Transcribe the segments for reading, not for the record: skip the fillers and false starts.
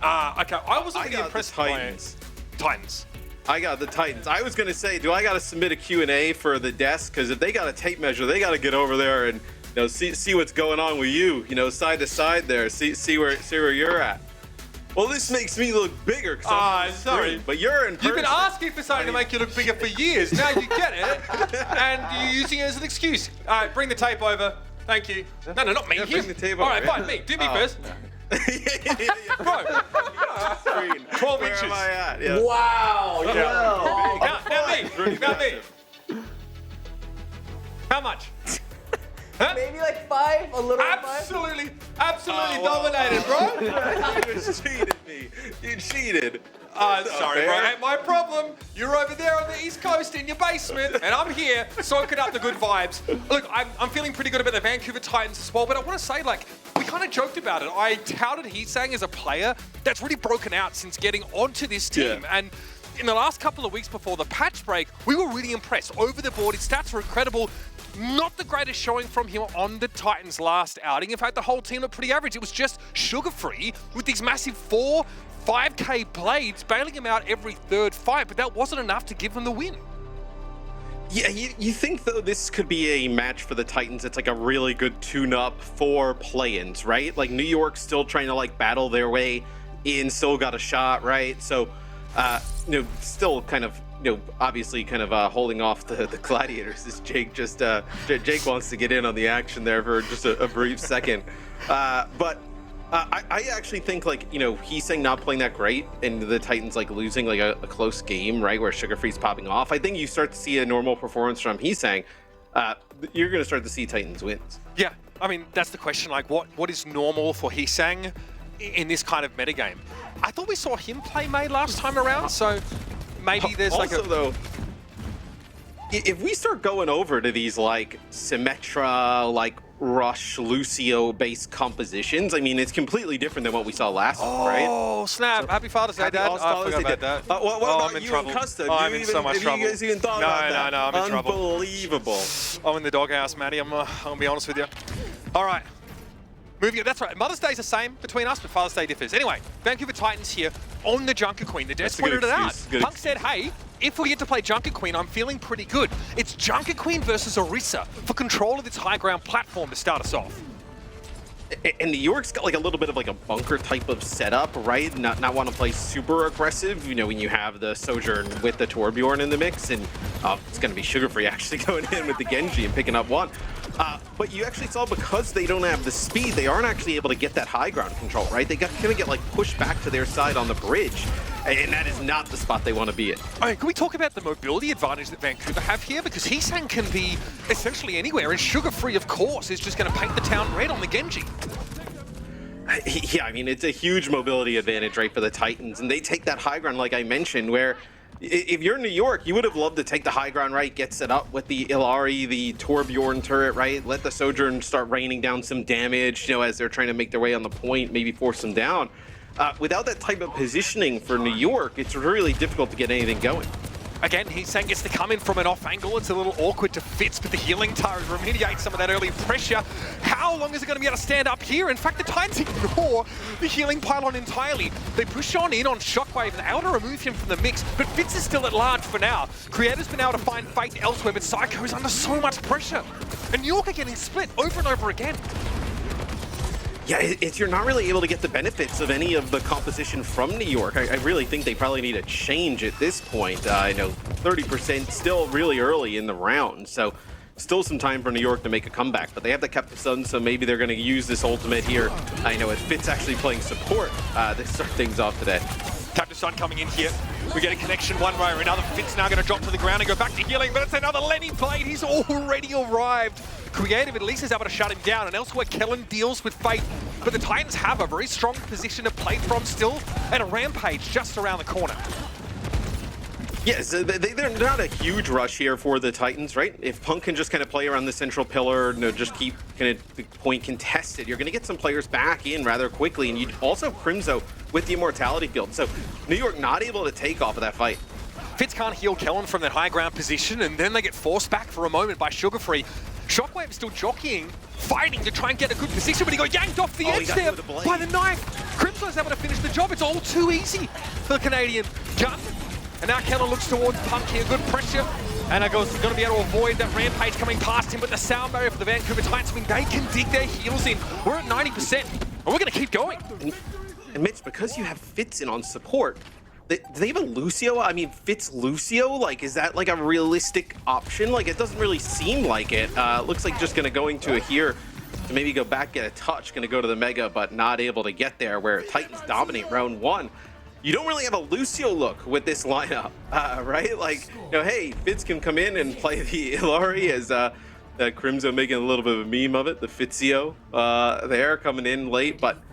Okay, I wasn't really impressed by Titans. I got the Titans. I was going to say, do I got to submit a Q&A for the desk? Because if they got a tape measure, they got to get over there and see what's going on with you, side to side there, see where you're at. Well, this makes me look bigger because I'm sorry, but you're in person. You've been asking for something to make you look bigger for years. Now you get it, and you're using it as an excuse. All right, bring the tape over. Thank you. No, not me. Yeah, bring the tape over. All right, fine, me. Do me first. Bro, 12 inches. Where am I at? Yeah. Wow. Now me. How much? Huh? Maybe like 5, a little Absolutely dominated, bro. You just cheated me. You cheated. Sorry, bro. Ain't my problem. You're over there on the East Coast in your basement, and I'm here soaking up the good vibes. Look, I'm feeling pretty good about the Vancouver Titans as well, but I want to say, we kind of joked about it. I touted Heesang as a player that's really broken out since getting onto this team, and in the last couple of weeks before the patch break, we were really impressed. Over the board, his stats were incredible. Not the greatest showing from him on the Titans' last outing. In fact, the whole team looked pretty average. It was just sugar-free with these massive 5K blades bailing him out every third fight, but that wasn't enough to give him the win. Yeah, you think, though, this could be a match for the Titans. It's like a really good tune-up for play-ins, right? Like, New York's still trying to, battle their way in, still got a shot, right? So, still kind of, obviously kind of holding off the Gladiators. This Jake Jake wants to get in on the action there for just a brief second. But I actually think, Heesang not playing that great and the Titans, losing, a close game, right, where Sugar Free's popping off. I think you start to see a normal performance from Heesang. You're going to start to see Titans wins. Yeah, I mean, that's the question. What is normal for Heesang in this kind of metagame? I thought we saw him play Mei last time around, so maybe there's also, though, if we start going over to these Symmetra, Rush, Lucio-based compositions, I mean, it's completely different than what we saw last week, right? Oh, snap. Happy Father's Day, Dad. I forgot about that. What about I'm in you trouble. and Custom? I'm in so much trouble. You guys even thought about that? No, I'm in trouble. Unbelievable. I'm in the doghouse, Matty. I'm going to be honest with you. All right. Moving on, that's right. Mother's Day's the same between us, but Father's Day differs. Anyway, Vancouver Titans here on the Junker Queen. The devs pointed it out. Punk said, hey, if we get to play Junker Queen, I'm feeling pretty good. It's Junker Queen versus Orisa for control of its high ground platform to start us off. And New York's got a little bit of a bunker type of setup, right? Not want to play super aggressive, when you have the Sojourn with the Torbjorn in the mix, and it's going to be Sugar Free actually going in with the Genji and picking up one. But you actually saw, because they don't have the speed, they aren't actually able to get that high ground control, right? They kind of get pushed back to their side on the bridge, and that is not the spot they want to be in. All right, can we talk about the mobility advantage that Vancouver have here? Because Heesang can be essentially anywhere, and Sugar Free, of course, is just going to paint the town red on the Genji. Yeah, I mean, it's a huge mobility advantage, right, for the Titans, and they take that high ground, like I mentioned, where if you're in New York, you would have loved to take the high ground, right, get set up with the Illari, the Torbjorn turret, right, let the Sojourn start raining down some damage, as they're trying to make their way on the point, maybe force them down. Without that type of positioning for New York, it's really difficult to get anything going. Again, Heesang gets to come in from an off angle. It's a little awkward to Fitz, but the healing tower remediates some of that early pressure. How long is it going to be able to stand up here? In fact, the Titans ignore the healing pylon entirely. They push on in on Shockwave and able to remove him from the mix, but Fitz is still at large for now. Creator's been able to find Fate elsewhere, but Psycho is under so much pressure. And New York are getting split over and over again. Yeah, you're not really able to get the benefits of any of the composition from New York. I really think they probably need a change at this point. I know 30% still really early in the round, so still some time for New York to make a comeback. But they have the Captive Sun, so maybe they're going to use this ultimate here. I know Fitz actually playing support to start things off today. Captive Sun coming in here. We get a connection one way or another. Fitz now going to drop to the ground and go back to healing, but it's another Lenny Blade. He's already arrived. Creative at least is able to shut him down, and elsewhere Kellen deals with Fate. But the Titans have a very strong position to play from still, and a Rampage just around the corner. Yes, they're not a huge rush here for the Titans, right? If Punk can just kind of play around the central pillar, just keep kind of the point contested, you're going to get some players back in rather quickly, and you also have Crimzo with the Immortality build. So New York not able to take off of that fight. Fitz can't heal Kellen from that high ground position, and then they get forced back for a moment by Sugar Free. Shockwave is still jockeying, fighting to try and get a good position, but he got yanked off the edge there by the knife. Crimso's able to finish the job. It's all too easy for the Canadian gun. And now Keller looks towards Punk here, good pressure. And he's going to be able to avoid that Rampage coming past him, but the sound barrier for the Vancouver Titans, I mean, they can dig their heels in. We're at 90%, and we're going to keep going. And Mitch, because you have Fitz in on support, do they have a Lucio? I mean, Fitz Lucio? Like, is that like a realistic option? Like, it doesn't really seem like it. Looks like just going to a here to maybe go back, get a touch, going to go to the Mega, but not able to get there, where Titans dominate round 1. You don't really have a Lucio look with this lineup, right? Like, you know, hey, Fitz can come in and play the Illari as Crimzo making a little bit of a meme of it, the Fitzio there coming in late, but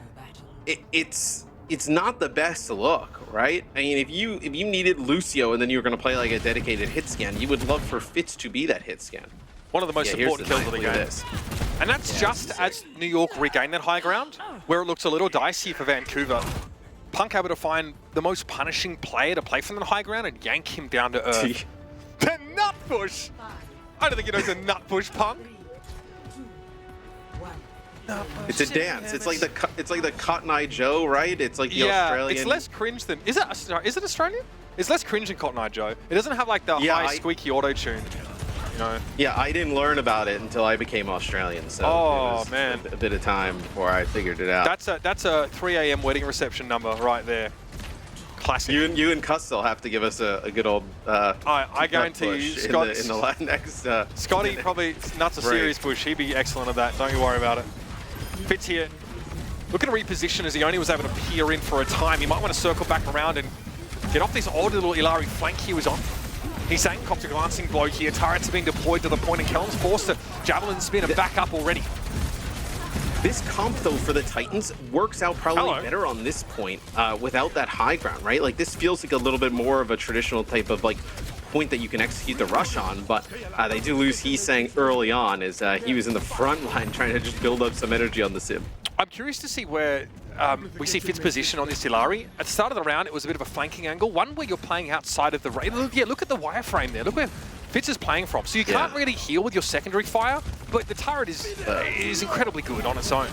it's not the best look, right? I mean, if you needed Lucio and then you were going to play like a dedicated hit scan, you would love for Fitz to be that hit scan. One of the most important kills of the game. And that's just as New York regain that high ground, where it looks a little dicey for Vancouver. Punk able to find the most punishing player to play from the high ground and yank him down to earth. The nut push! I don't think he knows a nut push, Punk. It's a dance. It's like the Cotton Eye Joe, right? It's like the Australian. It's less cringe than is it Australian? It's less cringe than Cotton Eye Joe. It doesn't have like the high squeaky auto tune. You know? Yeah, I didn't learn about it until I became Australian. So oh man, a bit of time before I figured it out. That's a 3 a.m. wedding reception number right there. Classic. You and Custel have to give us a good old. I guarantee you, Scott, in the next. Scotty probably nuts a serious push. He'd be excellent at that. Don't you worry about it. Fitz here, looking to reposition as he only was able to peer in for a time. He might want to circle back around and get off this odd little Illari flank he was on. He's saying cocked a glancing blow here. Turrets are being deployed to the point, and Kellen's forced to javelin spin and back up already. This comp, though, for the Titans works out probably better on this point without that high ground, right? Like, this feels like a little bit more of a traditional type of, like, point that you can execute the rush on, but they do lose Heesang early on as he was in the front line trying to just build up some energy on the sim. I'm curious to see where we see Fitz's position on this Illari. At the start of the round, it was a bit of a flanking angle, one where you're playing outside of the range. Yeah, look at the wireframe there. Look where Fitz is playing from. So you can't really heal with your secondary fire, but the turret is incredibly good on its own.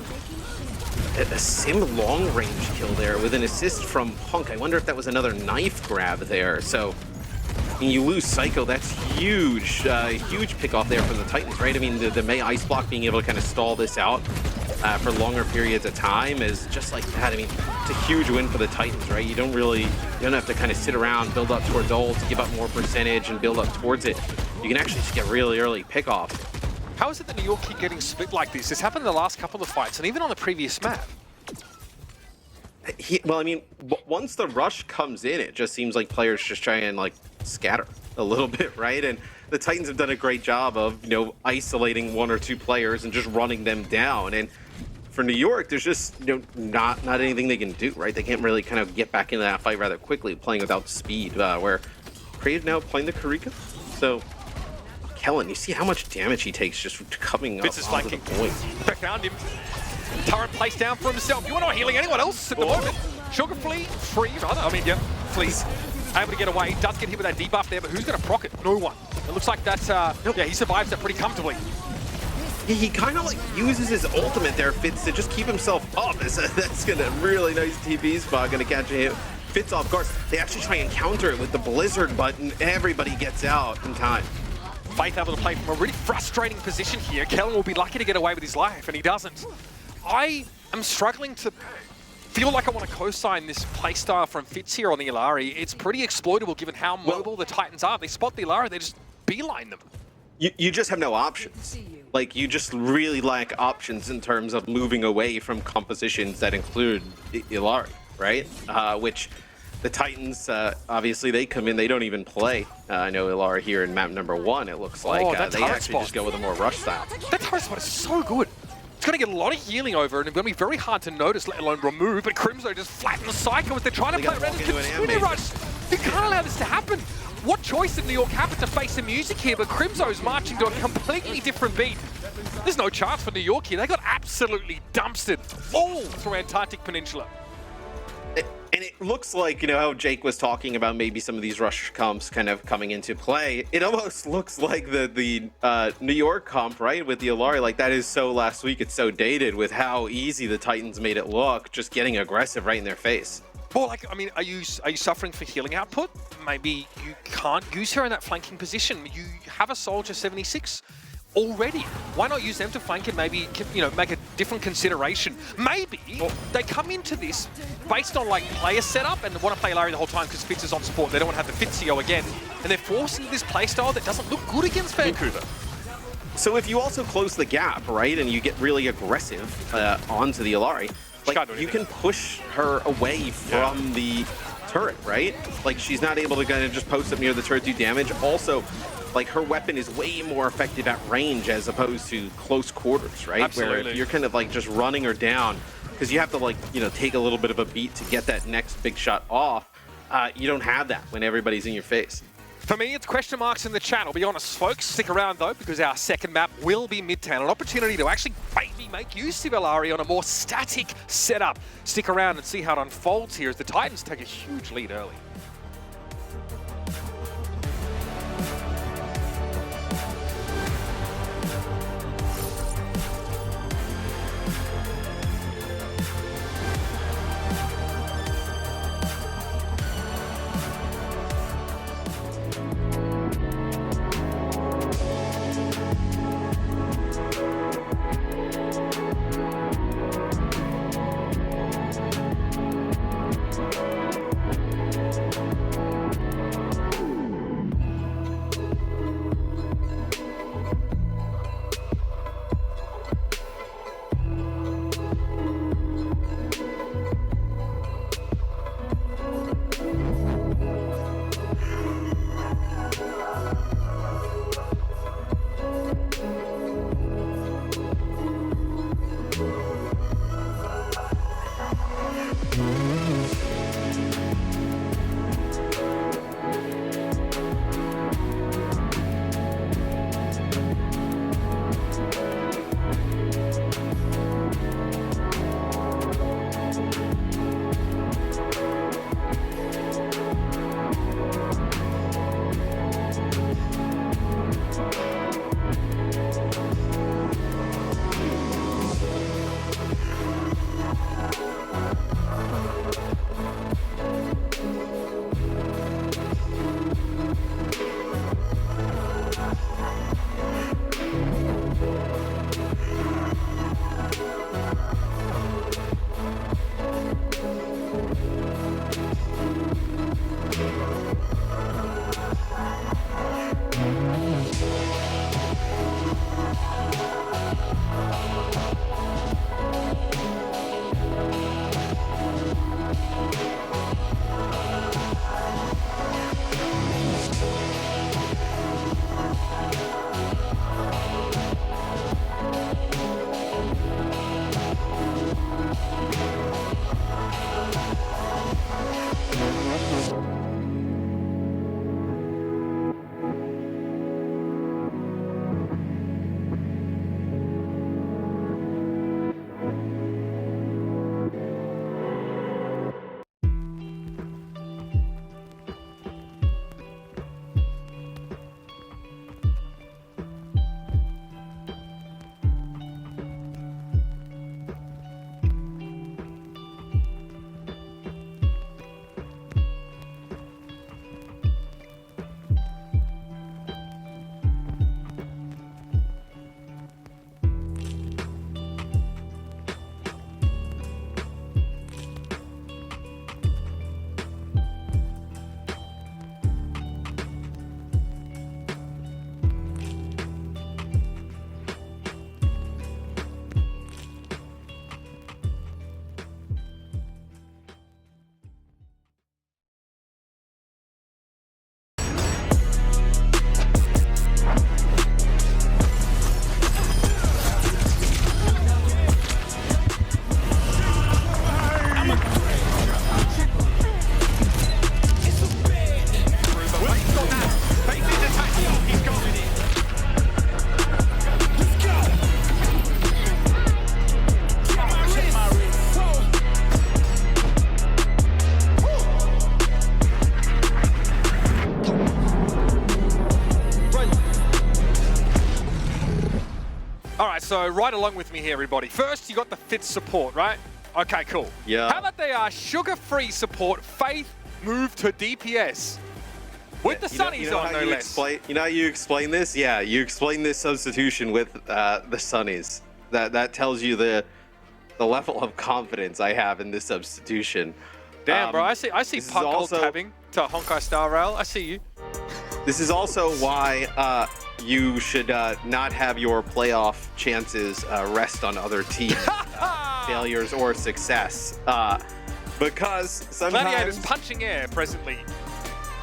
A sim long range kill there with an assist from Punk. I wonder if that was another knife grab there. So when you lose Psycho, that's huge, huge pick off there from the Titans, right? I mean, the May Ice Block being able to kind of stall this out for longer periods of time is just like that. I mean, it's a huge win for the Titans, right? You don't have to kind of sit around, build up towards ult, give up more percentage and build up towards it. You can actually just get really early pick off. How is it that New York keep getting split like this? This happened in the last couple of fights and even on the previous map. Well, I mean, once the rush comes in, it just seems like players just try and like scatter a little bit, right? And the Titans have done a great job of, you know, isolating one or two players and just running them down. And for New York, there's just, you know, not anything they can do, right? They can't really kind of get back into that fight rather quickly, playing without speed, where Creative now playing the Karika. So Kellen, you see how much damage he takes just coming up onto the point. Back found him. Turret placed down for himself. You are not healing anyone else at the moment. Sugar free, rather. I mean, yeah, Flea's able to get away. He does get hit with that debuff there, but who's going to proc it? No one. It looks like that's, yeah, he survives that pretty comfortably. He kind of like uses his ultimate there, Fitz, to just keep himself up. That's going to really nice TP spot, going to catch him. Fitz off guard. They actually try and counter it with the Blizzard button. Everybody gets out in time. Faith able to play from a really frustrating position here. Kellen will be lucky to get away with his life, and he doesn't. I am struggling to feel like I want to co-sign this playstyle from Fitz here on the Illari. It's pretty exploitable given how mobile the Titans are. They spot the Illari, they just beeline them. You just have no options. Like, you just really lack options in terms of moving away from compositions that include Illari, right? Which the Titans, obviously, they come in, they don't even play. I know Illari here in map number 1, it looks like. They actually just go with a more rush style. That turret spot is so good. It's going to get a lot of healing over, and it's going to be very hard to notice, let alone remove. But Crimzo just flattens Psycho as they're trying to play around the Continue Rush. You can't allow this to happen. What choice did New York have to face the music here? But Crimzo's marching to a completely different beat. There's no chance for New York here. They got absolutely dumpstered all through Antarctic Peninsula. And it looks like, you know, how Jake was talking about maybe some of these rush comps kind of coming into play. It almost looks like the New York comp, right, with the Illari. Like, that is so last week. It's so dated with how easy the Titans made it look, just getting aggressive right in their face. Well, like, I mean, are you suffering for healing output? Maybe you can't use her in that flanking position. You have a Soldier 76 already. Why not use them to flank and maybe, you know, make a different consideration? Maybe they come into this based on, like, player setup and want to play Larry the whole time because Fitz is on support. They don't want to have the Fitzio again. And they're forced into this playstyle that doesn't look good against Vancouver. So if you also close the gap, right, and you get really aggressive onto the Illari, like, you can push her away from the turret, right? Like, she's not able to kind of just post up near the turret, do damage. Also, like, her weapon is way more effective at range as opposed to close quarters, right? Absolutely. Where if you're kind of like just running her down, because you have to, like, you know, take a little bit of a beat to get that next big shot off, you don't have that when everybody's in your face. For me, it's question marks in the chat. I'll be honest, folks. Stick around, though, because our second map will be Midtown. An opportunity to actually maybe make use of Illari on a more static setup. Stick around and see how it unfolds here as the Titans take a huge lead early. so right along with me here, everybody. First, you got the Fitz support, right? Okay, cool. Yeah. How about the sugar-free support, Faith, move to DPS? With the Sunnies on, no less. You know how you explain this? Yeah, you explain this substitution with the Sunnies. That tells you the level of confidence I have in this substitution. Damn, bro, I see Puck also tabbing to Honkai Star Rail. I see you. This is also why you should not have your playoff chances rest on other teams' failures or success. Because Gladiator's sometimes punching air presently.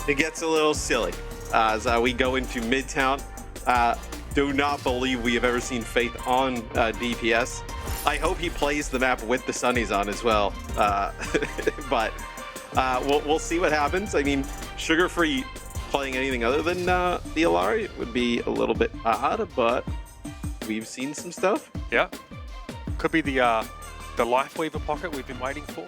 it gets a little silly. As we go into Midtown, do not believe we have ever seen Faith on DPS. I hope he plays the map with the Sunnies on as well. But we'll see what happens. I mean, sugar-free playing anything other than the Alari would be a little bit odd, but we've seen some stuff. Yeah. Could be the Life Weaver pocket we've been waiting for.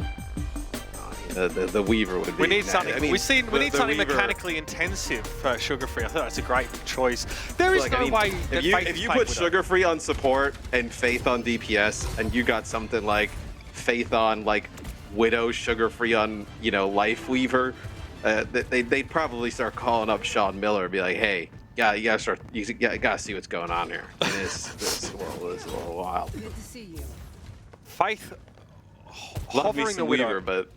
The Weaver would be. We need something. I mean, we need something Weaver, mechanically intensive for sugar-free. I thought that's a great choice. There is no way that Faith if you put sugar-free on support and Faith on DPS, and you got something like Faith on like Widow, sugar-free on Life Weaver, they'd probably start calling up Sean Miller and be like, "Hey, yeah, you gotta see what's going on here. This world is a little wild." Good to see you. Faith Love me hovering the some Widow. Weaver, but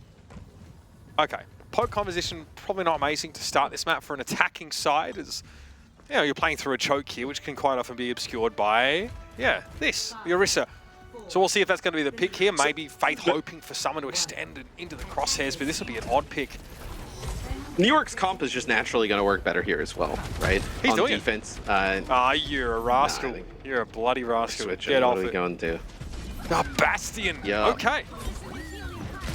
Okay, poke composition probably not amazing to start this map for an attacking side, as you're playing through a choke here, which can quite often be obscured by this, the Orisa. So we'll see if that's going to be the pick here. Maybe Faith hoping for someone to extend it into the crosshairs, but this will be an odd pick. New York's comp is just naturally going to work better here as well, right? He's on doing defense. You're a rascal. You're a bloody rascal. Switching. Get What off are we it. going to? Bastion. Yeah. Okay.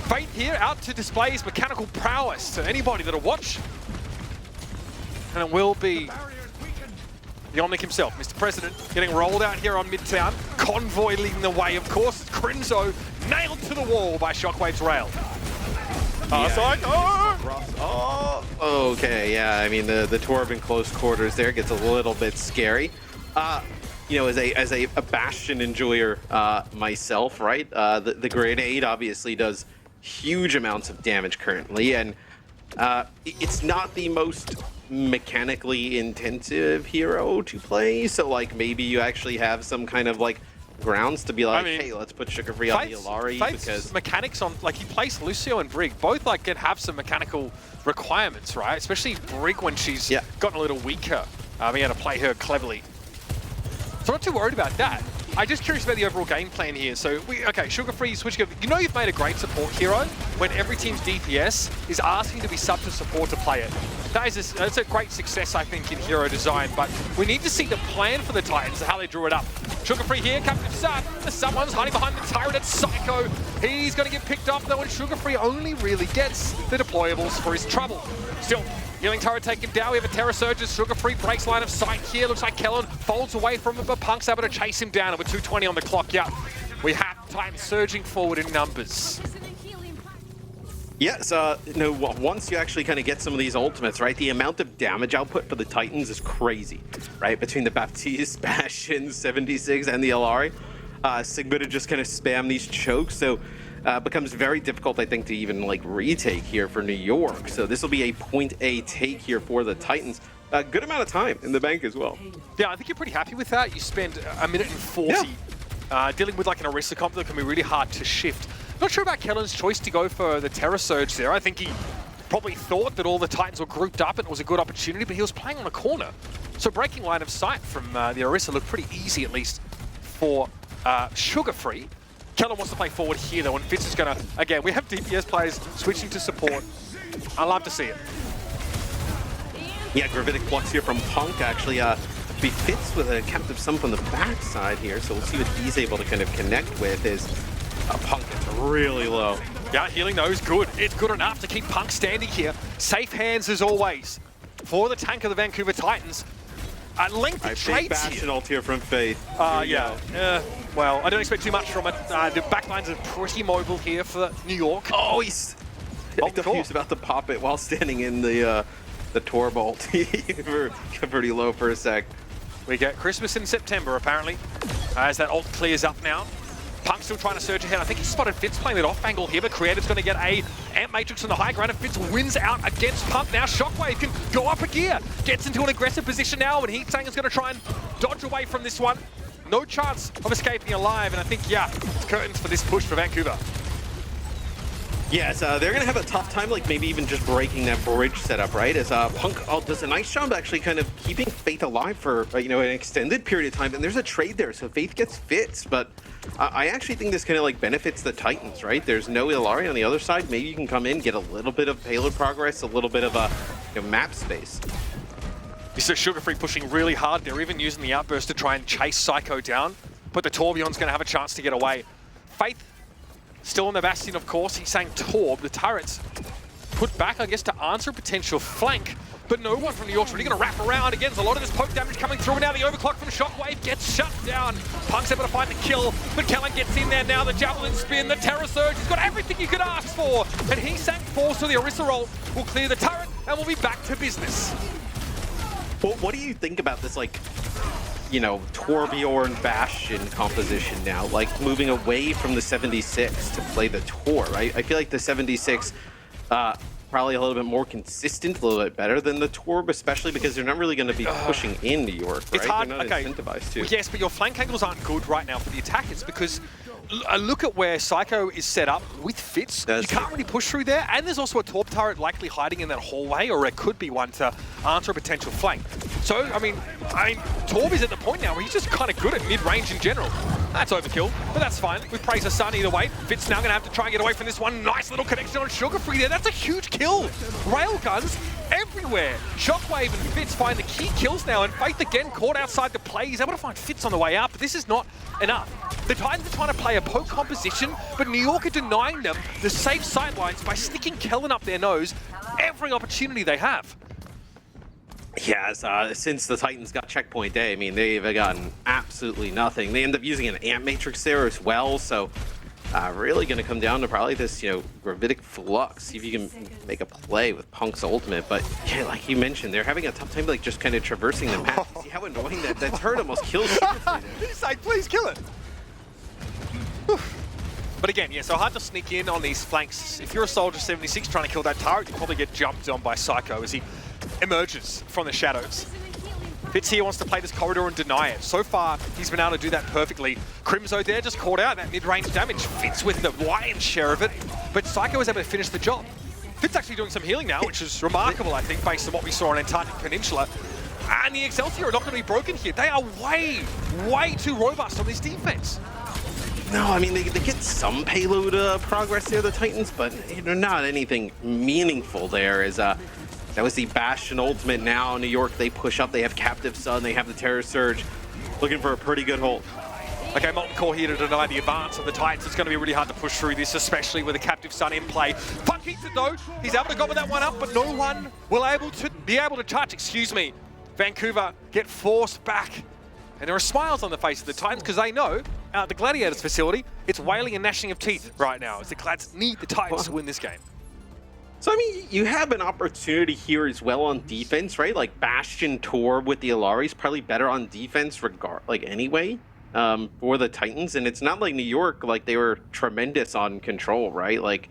Faith here out to display his mechanical prowess to anybody that'll watch. And it will be the Omnic himself, Mr. President, getting rolled out here on Midtown. Convoy leading the way, of course. Crimzo nailed to the wall by Shockwave's rail. Okay, yeah, I mean, the Torb in close quarters there gets a little bit scary. As a Bastion enjoyer myself, right? The grenade obviously does huge amounts of damage currently, and it's not the most mechanically intensive hero to play, so like maybe you actually have some kind of like grounds to be like, hey, let's put sugar-free on the Alari, because mechanics on, like, he plays Lucio and Brig, both like can have some mechanical requirements, right? Especially Brig when she's gotten a little weaker. We had to play her cleverly. So I'm not too worried about that. I'm just curious about the overall game plan here. So, sugar-free, switch. You've made a great support hero when every team's DPS is asking to be sub to support to play it. That's a great success, I think, in hero design, but we need to see the plan for the Titans, how they drew it up. Sugar-free here, Captain Sun. Someone's hiding behind the turret. It's Psycho. He's going to get picked off, though, and sugar-free only really gets the deployables for his trouble. Still, healing turret taken down. We have a Terror Surge's sugar-free breaks line of sight here. Looks like Kellen folds away from him, but Punk's able to chase him down. And with 2:20 on the clock, we have time surging forward in numbers. Yes, once you actually kind of get some of these ultimates, right, the amount of damage output for the Titans is crazy, right? Between the Baptiste, Bastion, 76, and the Alari, Sigma to just kind of spam these chokes, so becomes very difficult, I think, to even like retake here for New York. So this will be a point A take here for the Titans. A good amount of time in the bank as well. Yeah, I think you're pretty happy with that. You spend a minute and 40 dealing with like an Orisa comp that can be really hard to shift. Not sure about Kellen's choice to go for the Terror Surge there. I think he probably thought that all the Titans were grouped up and it was a good opportunity, but he was playing on a corner. So breaking line of sight from the Orisa looked pretty easy, at least for sugar-free. Kellen wants to play forward here, though, and Fitz is going to... Again, we have DPS players switching to support. I love to see it. Yeah, Gravitic Flux here from Punk, actually. Be Fitz with a Captive Sum from the backside here, so we'll see what he's able to kind of connect with. Is Punk gets really low. Yeah, healing though is good. It's good enough to keep Punk standing here. Safe hands as always for the tank of the Vancouver Titans. Lengthy trades Bastion ult here from Faith. Well, I don't expect too much from it. The backlines are pretty mobile here for New York. Oh, I thought he was about to pop it while standing in the Tor bolt. Pretty low for a sec. We get Christmas in September, apparently. As that ult clears up now. Punk still trying to surge ahead. I think he spotted Fitz playing that off angle here, but Creator's going to get a Amp Matrix on the high ground, and Fitz wins out against Punk. Now Shockwave can go up a gear, gets into an aggressive position now, and Heatsang is going to try and dodge away from this one. No chance of escaping alive, and I think, yeah, it's curtains for this push for Vancouver. Yes, they're going to have a tough time, like maybe even just breaking that bridge setup, right? As Punk does a nice job actually kind of keeping Faith alive for, you know, an extended period of time. And there's a trade there, so Faith gets Fitz. But I actually think this kind of like benefits the Titans, right? There's no Illari on the other side. Maybe you can come in, get a little bit of payload progress, a little bit of map space. You see Sugar Free pushing really hard. They're even using the outburst to try and chase Psycho down. But the Torbjorn's going to have a chance to get away. Faith still on the Bastion, of course. He's saying Torb. The turret's put back, I guess, to answer a potential flank. But no one from New York's really going to wrap around. Again, there's a lot of this poke damage coming through. And now the overclock from Shockwave gets shut down. Punk's able to find the kill, but Kellen gets in there now. The Javelin Spin, the Terror Surge. He's got everything you could ask for. And he sank falls to the Orisa roll. Will clear the turret, and we'll be back to business. Well, what do you think about this, like, you know, Torbjorn Bastion composition now, like moving away from the 76 to play the Tor, right? I feel like the 76 probably a little bit more consistent, a little bit better than the Torb, especially because they're not really going to be pushing in New York, right? It's hard. They're not Okay. incentivized to. Yes, but your flank angles aren't good right now for the attackers because look at where Psycho is set up with Fitz. You can't really push through there, and there's also a Torb turret likely hiding in that hallway, or it could be one to answer a potential flank. So, I mean, Torb is at the point now where he's just kind of good at mid-range in general. That's overkill, but that's fine. We praise the sun either way. Fitz now going to have to try and get away from this one. Nice little connection on Sugar Free there. That's a huge kill. Railguns everywhere. Shockwave and Fitz find the key kills now, and Faith again caught outside the play. He's able to find Fitz on the way out, but this is not enough. The Titans are trying to play a poke composition, but New York are denying them the safe sightlines by sticking Kellen up their nose every opportunity they have. Yes, since the Titans got checkpoint day, I mean, they've gotten absolutely nothing. They end up using an Amp Matrix there as well, so really going to come down to probably this, you know, Gravitic Flux. See if you can make a play with Punk's ultimate. But yeah, like you mentioned, they're having a tough time, like just kind of traversing the map. See how annoying that turret almost kills you. He's like, please kill it. But again, yeah, so hard to sneak in on these flanks. If you're a Soldier 76 trying to kill that turret, you probably get jumped on by Psycho as he emerges from the shadows. Fitz here wants to play this corridor and deny it. So far, he's been able to do that perfectly. Crimzo there just caught out that mid-range damage. Fitz with the lion's share of it, but Psycho was able to finish the job. Fitz actually doing some healing now, which is remarkable, I think, based on what we saw on Antarctic Peninsula. And the Excelsior are not going to be broken here. They are way, way too robust on this defense. No, I mean, they get some payload progress there, the Titans, but you know, not anything meaningful there. That was the Bastion ultimate. Now New York, they push up, they have Captive Sun, they have the Terror Surge, looking for a pretty good hold. Okay, Molten Core here to deny the advance of the Titans. It's going to be really hard to push through this, especially with a Captive Sun in play. Punk keeps it though. He's able to go with that one up, but no one will be able to touch, excuse me. Vancouver get forced back. And there are smiles on the face of the Titans because they know out at the Gladiators facility, it's wailing and gnashing of teeth right now as the Glads need the Titans to win this game. So, I mean, you have an opportunity here as well on defense, right? Like Bastion Torb with the Illari's probably better on defense anyway for the Titans. And it's not like New York, like they were tremendous on control, right? Like,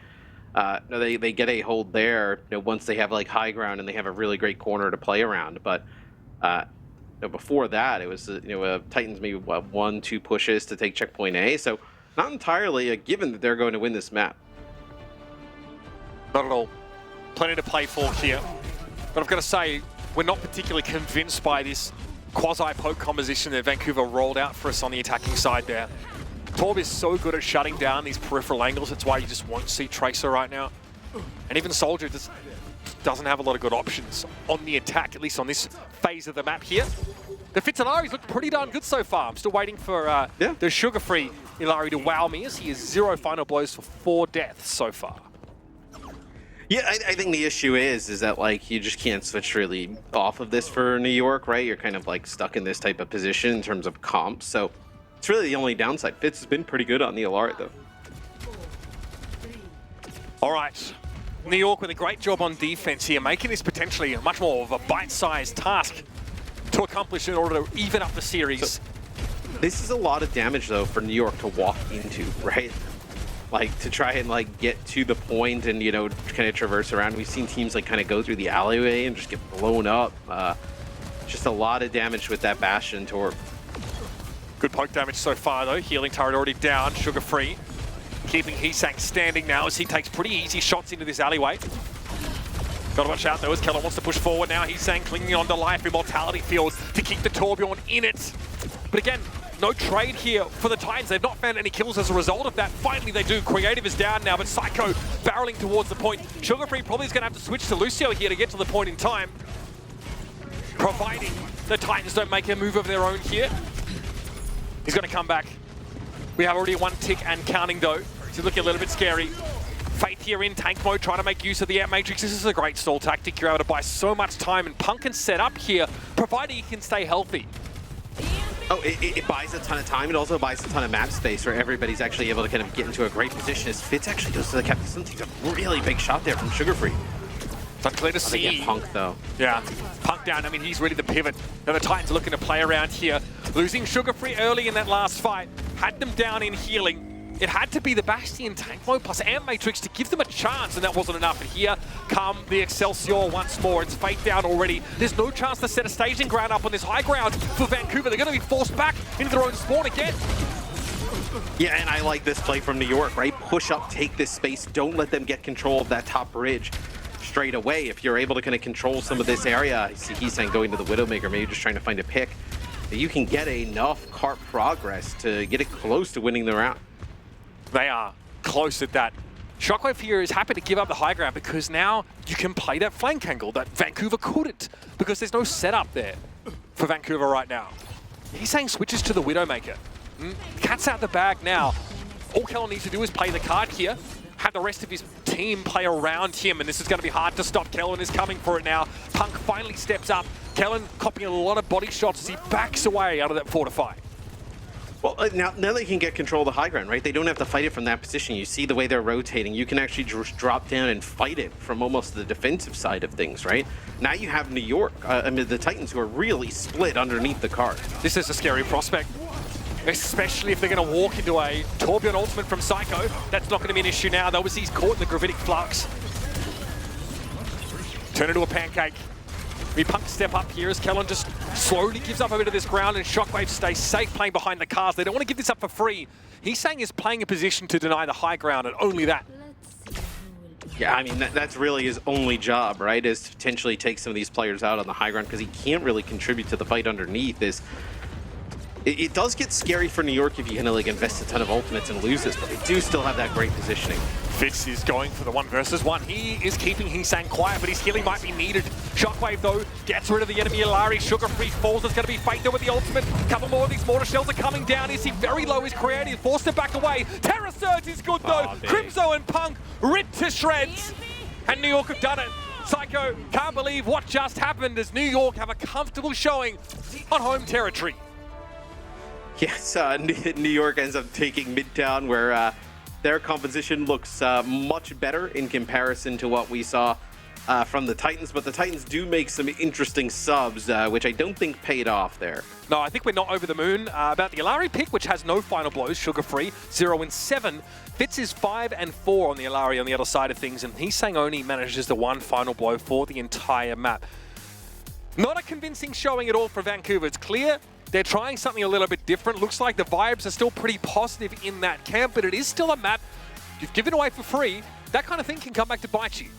no, they get a hold there, you know, once they have like high ground and they have a really great corner to play around. But before that, it was, Titans maybe 1-2 pushes to take checkpoint A. So not entirely a given that they're going to win this map. Not at all. Plenty to play for here. But I've got to say, we're not particularly convinced by this quasi-poke composition that Vancouver rolled out for us on the attacking side there. Torb is so good at shutting down these peripheral angles, that's why you just won't see Tracer right now. And even Soldier just doesn't have a lot of good options on the attack, at least on this phase of the map here. The Fitz Illari's looked pretty darn good so far. I'm still waiting for the sugar-free Illari to wow me, as he has 0 final blows for 4 deaths so far. Yeah, I think the issue is that like you just can't switch really off of this for New York, right? You're kind of like stuck in this type of position in terms of comps. So it's really the only downside. Fitz has been pretty good on the Illari though. All right, New York with a great job on defense here, making this potentially much more of a bite-sized task to accomplish in order to even up the series. This is a lot of damage, though, for New York to walk into, right? Like, to try and, like, get to the point and, you know, kind of traverse around. We've seen teams, like, kind of go through the alleyway and just get blown up. Just a lot of damage with that Bastion Torp. Good poke damage so far, though. Healing turret already down, sugar-free. Keeping Heesang standing now as he takes pretty easy shots into this alleyway. Got to watch out, though, as Kellen wants to push forward now. Heesang clinging on to life, immortality fields to keep the Torbjorn in it. But again, no trade here for the Titans. They've not found any kills as a result of that. Finally, they do. Creative is down now, but Psycho barreling towards the point. Sugar-free probably is going to have to switch to Lucio here to get to the point in time. Providing the Titans don't make a move of their own here. He's going to come back. We have already one tick and counting, though. He's looking a little bit scary. Faith here in tank mode, trying to make use of the Ant Matrix. This is a great stall tactic. You're able to buy so much time, and Punk can set up here, provided he can stay healthy. Oh, it buys a ton of time. It also buys a ton of map space where everybody's actually able to kind of get into a great position as Fitz actually goes to the captain. Takes a really big shot there from Sugar-free. It's unclear to see. Punk, though. Yeah, Punk down. I mean, he's ready to pivot. Now the Titans are looking to play around here. Losing Sugar-free early in that last fight. Had them down in healing. It had to be the Bastion tank mode plus Ant Matrix to give them a chance, and that wasn't enough. And here come the Excelsior once more. It's Fate down already. There's no chance to set a staging ground up on this high ground for Vancouver. They're going to be forced back into their own spawn again. Yeah, and I like this play from New York, right? Push up, take this space. Don't let them get control of that top bridge straight away. If you're able to kind of control some of this area, I see Heesang going to the Widowmaker, maybe just trying to find a pick. You can get enough cart progress to get it close to winning the round. They are close at that. Shockwave here is happy to give up the high ground because now you can play that flank angle that Vancouver couldn't because there's no setup there for Vancouver right now. He's saying switches to the Widowmaker. Cat's out the bag now. All Kellen needs to do is play the card here, have the rest of his team play around him, and this is going to be hard to stop. Kellen is coming for it now. Punk finally steps up. Kellen copying a lot of body shots as he backs away out of that fortify. Well, now they can get control of the high ground, right? They don't have to fight it from that position. You see the way they're rotating. You can actually just drop down and fight it from almost the defensive side of things, right? Now you have New York, the Titans, who are really split underneath the card. This is a scary prospect, especially if they're going to walk into a Torbjorn ultimate from Psycho. That's not going to be an issue now, though, as he's caught in the gravitic flux. Turn into a pancake. We Punk step up here as Kellen just slowly gives up a bit of this ground, and Shockwave stays safe playing behind the cars. They don't want to give this up for free. He's saying he's playing a position to deny the high ground, and only that. Yeah, I mean, that's really his only job, right? Is to potentially take some of these players out on the high ground because he can't really contribute to the fight underneath. It does get scary for New York if you kind of like invest a ton of ultimates and lose this, but they do still have that great positioning. Fitz is going for the 1 versus 1. He is keeping Heesang quiet, but his healing might be needed. Shockwave, though, gets rid of the enemy Ilari. Sugar-free falls. It's going to be Fate, though, with the ultimate. A couple more of these mortar shells are coming down. Is he very low? Is creative. Forced to back away. Terror Surge is good, though. Crimzo and Punk ripped to shreds. And New York have done it. Psycho can't believe what just happened as New York have a comfortable showing on home territory. Yes, New York ends up taking Midtown, where their composition looks much better in comparison to what we saw from the Titans, but the Titans do make some interesting subs, which I don't think paid off there. No, I think we're not over the moon about the Ilari pick, which has no final blows, sugar-free, 0-7. Fitz is 5-4 on the Ilari on the other side of things, and he's saying only manages the 1 final blow for the entire map. Not a convincing showing at all for Vancouver. It's clear they're trying something a little bit different. Looks like the vibes are still pretty positive in that camp, but it is still a map you've given away for free. That kind of thing can come back to bite you.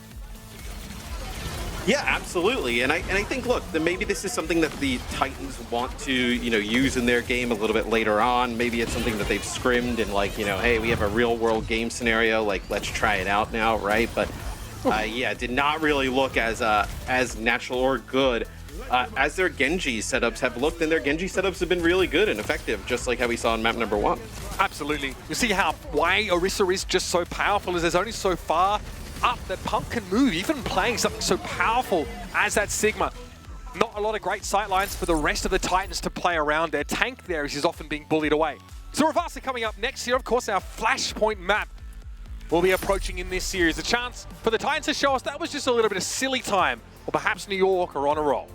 Yeah, absolutely. And I think, look, maybe this is something that the Titans want to, use in their game a little bit later on. Maybe it's something that they've scrimmed and like, hey, we have a real world game scenario. Like, let's try it out now, right? But yeah, it did not really look as natural or good as their Genji setups have looked, and their Genji setups have been really good and effective, just like how we saw in map number 1. Absolutely. You see why Orisa is just so powerful is there's only so far up that Punk can move, even playing something so powerful as that Sigma. Not a lot of great sightlines for the rest of the Titans to play around. Their tank there is often being bullied away. So Ravasa coming up next here, of course, our Flashpoint map will be approaching in this series. A chance for the Titans to show us that was just a little bit of silly time, or perhaps New York are on a roll.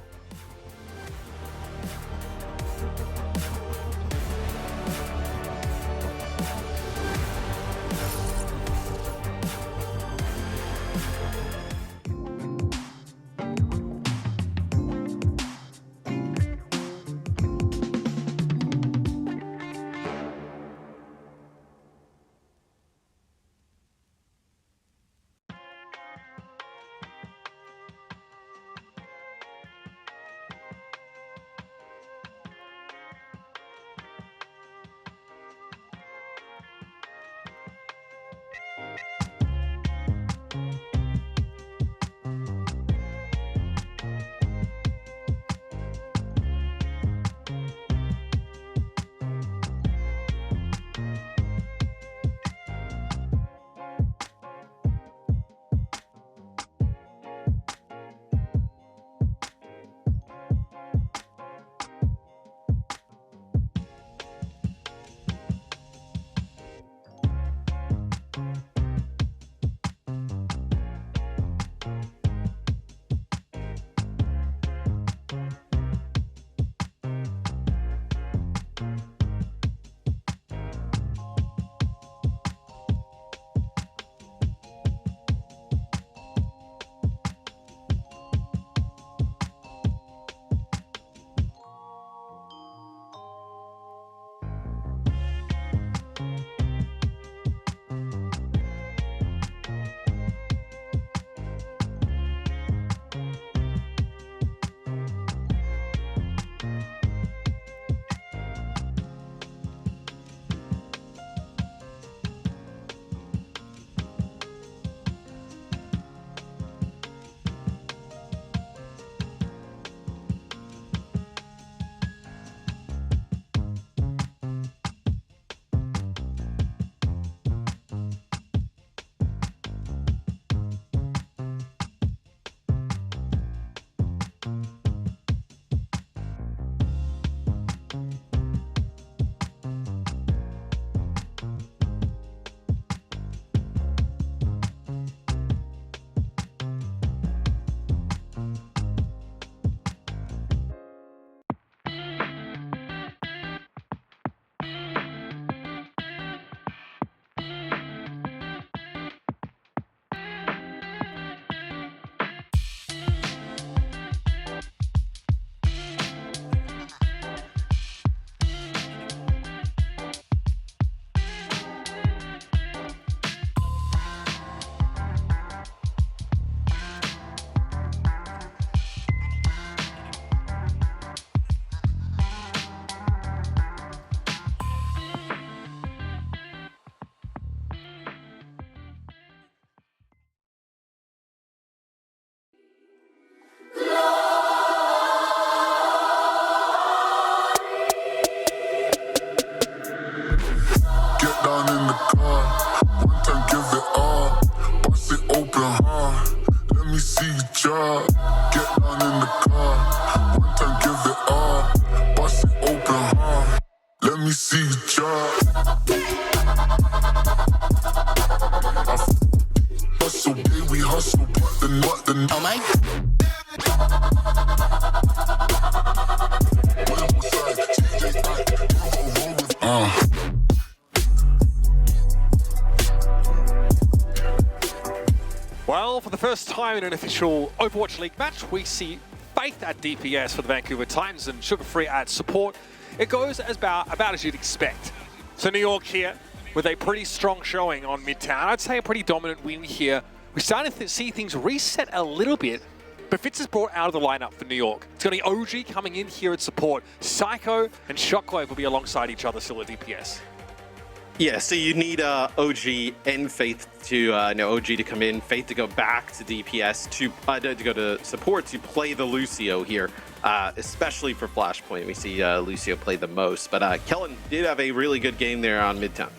Let me see you drop. Get down in the car. One time, give it all. Bust it open hard. Let me see you drop. Hustle, baby, we hustle, but the Oh my. Well, for the first time in an official Overwatch League match, we see Faith at DPS for the Vancouver Titans and Sugar-Free at support. It goes about as you'd expect. So New York here with a pretty strong showing on Midtown. I'd say a pretty dominant win here. We're starting to see things reset a little bit, but Fitz is brought out of the lineup for New York. It's going to be OG coming in here at support. Psycho and Shockwave will be alongside each other still at DPS. Yeah, so you need OG and Faith to OG to come in, Faith to go back to DPS to go to support to play the Lucio here, especially for Flashpoint. We see Lucio play the most, but Kellen did have a really good game there on Midtown.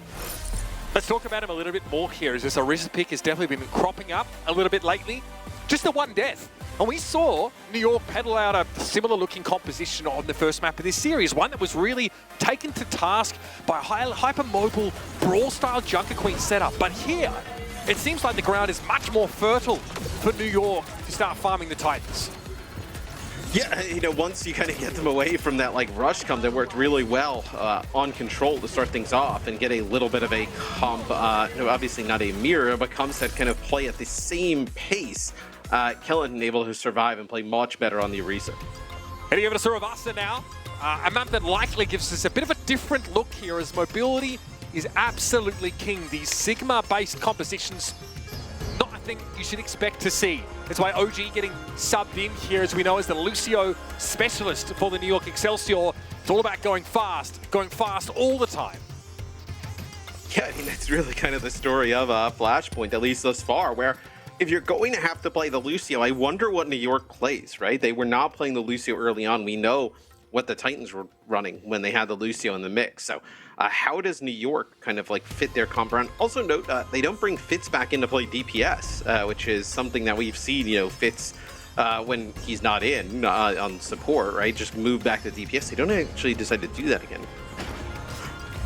Let's talk about him a little bit more here, as this Orisa pick has definitely been cropping up a little bit lately. Just the one death. And we saw New York pedal out a similar looking composition on the first map of this series, one that was really taken to task by a hyper-mobile, brawl-style Junker Queen setup. But here, it seems like the ground is much more fertile for New York to start farming the Titans. Yeah, once you kind of get them away from that rush comp that worked really well on control to start things off and get a little bit of a comp, obviously not a mirror, but comps that kind of play at the same pace. Kellen able to survive and play much better on the Orisa. Heading over to Surabasa now, a map that likely gives us a bit of a different look here, as mobility is absolutely king. These Sigma-based compositions, not a thing you should expect to see. That's why OG getting subbed in here, as we know, as the Lucio specialist for the New York Excelsior. It's all about going fast all the time. Yeah, I mean, that's really kind of the story of Flashpoint, at least thus far, where if you're going to have to play the Lucio, I wonder what New York plays, right? They were not playing the Lucio early on. We know what the Titans were running when they had the Lucio in the mix. So how does New York kind of fit their comp around? Also note, they don't bring Fitz back in to play DPS, which is something that we've seen, Fitz when he's not in on support, right? Just move back to DPS. They don't actually decide to do that again.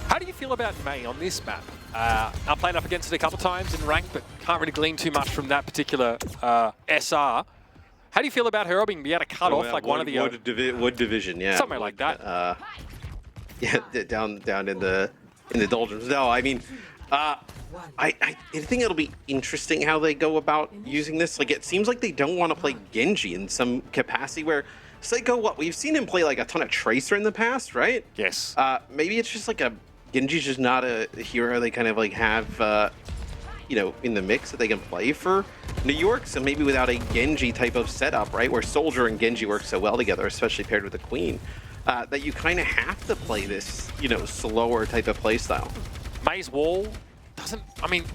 How do you feel about May on this map? I played up against it a couple times in rank, but can't really glean too much from that particular SR. How do you feel about her being able to cut off one of the Wood division, yeah, something like that? Yeah, down in the doldrums. No, I mean, I think it'll be interesting how they go about using this. It seems like they don't want to play Genji in some capacity. Where Psycho, we've seen him play a ton of Tracer in the past, right? Yes. Maybe it's just Genji's just not a hero they kind of have in the mix that they can play for New York. So maybe without a Genji type of setup, right, where Soldier and Genji work so well together, especially paired with the Queen, that you kind of have to play this, slower type of play style. May's wall doesn't,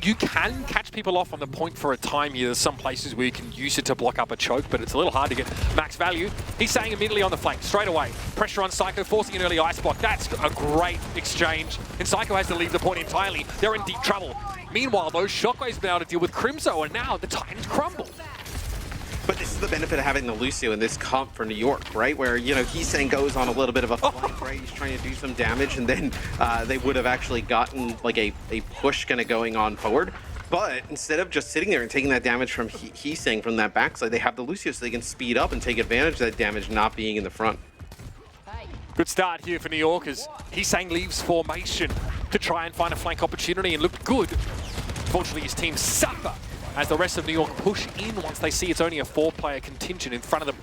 you can catch people off on the point for a time here. There's some places where you can use it to block up a choke, but it's a little hard to get max value. He's saying immediately on the flank, straight away. Pressure on Psycho, forcing an early ice block. That's a great exchange. And Psycho has to leave the point entirely. They're in deep trouble. Meanwhile, though, Shockwave's been able to deal with Crimzo, and now the Titans crumble. But this is the benefit of having the Lucio in this comp for New York, right? Where, Heesang goes on a little bit of a flank, right? He's trying to do some damage, and then they would have actually gotten a push kind of going on forward. But instead of just sitting there and taking that damage from Heesang from that backside, they have the Lucio so they can speed up and take advantage of that damage not being in the front. Good start here for New York as Heesang leaves formation to try and find a flank opportunity and looked good. Unfortunately, his team suffer as the rest of New York push in once they see it's only a 4-player contingent in front of them.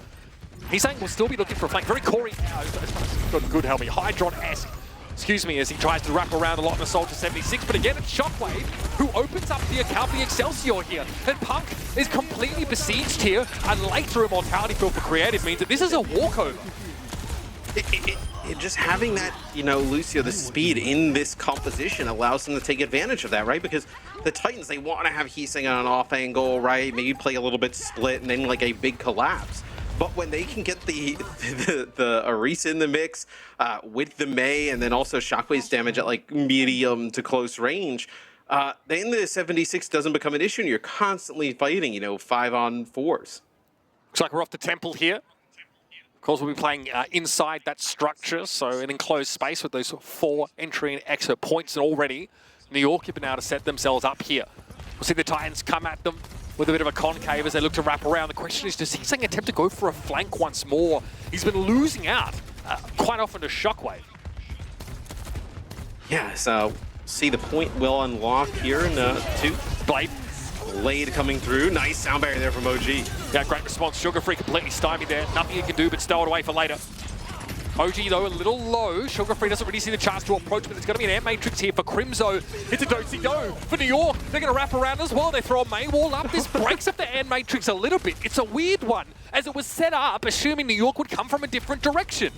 Heesang will still be looking for a flank. Very Corey, got good help me. Hydron-esque, as he tries to wrap around a lot in the Soldier 76, but again it's Shockwave who opens up the account for the Excelsior here. And Punk is completely besieged here, and later Immortality Field for Creative means that this is a walkover. Just having that, Lucio, the speed in this composition allows them to take advantage of that, right? Because the Titans, they want to have Heesang on an off angle, right? Maybe play a little bit split and then a big collapse. But when they can get the Orisa in the mix with the May and then also Shockwave's damage at medium to close range, then the 76 doesn't become an issue and you're constantly fighting, 5-on-4s. Looks like we're off the temple here. Of course, we'll be playing inside that structure, so an enclosed space with those 4 entry and exit points. And already, New York have been able to set themselves up here. We'll see the Titans come at them with a bit of a concave as they look to wrap around. The question is, does he attempt to go for a flank once more? He's been losing out quite often to Shockwave. Yeah, so see the point will unlock here in 2. Blade coming through. Nice sound barrier there from OG. Yeah, great response. Sugar Free completely stymied there. Nothing he can do but stow it away for later. OG, though, a little low. Sugar Free doesn't really see the chance to approach, but there's going to be an air matrix here for Crimzo. It's a do-si-do for New York. They're going to wrap around as well. They throw a main wall up. This breaks up the air matrix a little bit. It's a weird one, as it was set up, assuming New York would come from a different direction.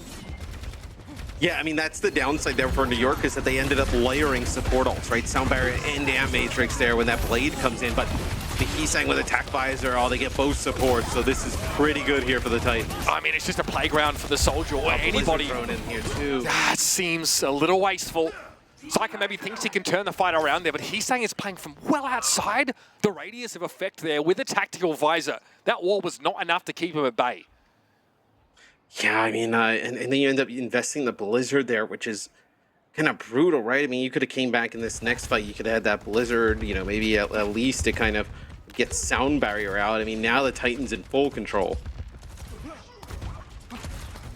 Yeah, I mean, that's the downside there for New York, is that they ended up layering support ults, right? Sound barrier and air matrix there when that blade comes in, but the Heesang with attack visor, they get both supports, so this is pretty good here for the Titans. I mean, it's just a playground for the Soldier or anybody. Thrown in here too. That seems a little wasteful. Psycho maybe thinks he can turn the fight around there, but Heesang is playing from well outside the radius of effect there with a tactical visor. That wall was not enough to keep him at bay. Yeah, I mean, and then you end up investing the Blizzard there, which is kind of brutal, right? I mean, you could have came back in this next fight. You could have had that Blizzard, maybe at least to kind of get sound barrier out. I mean, now the Titans in full control.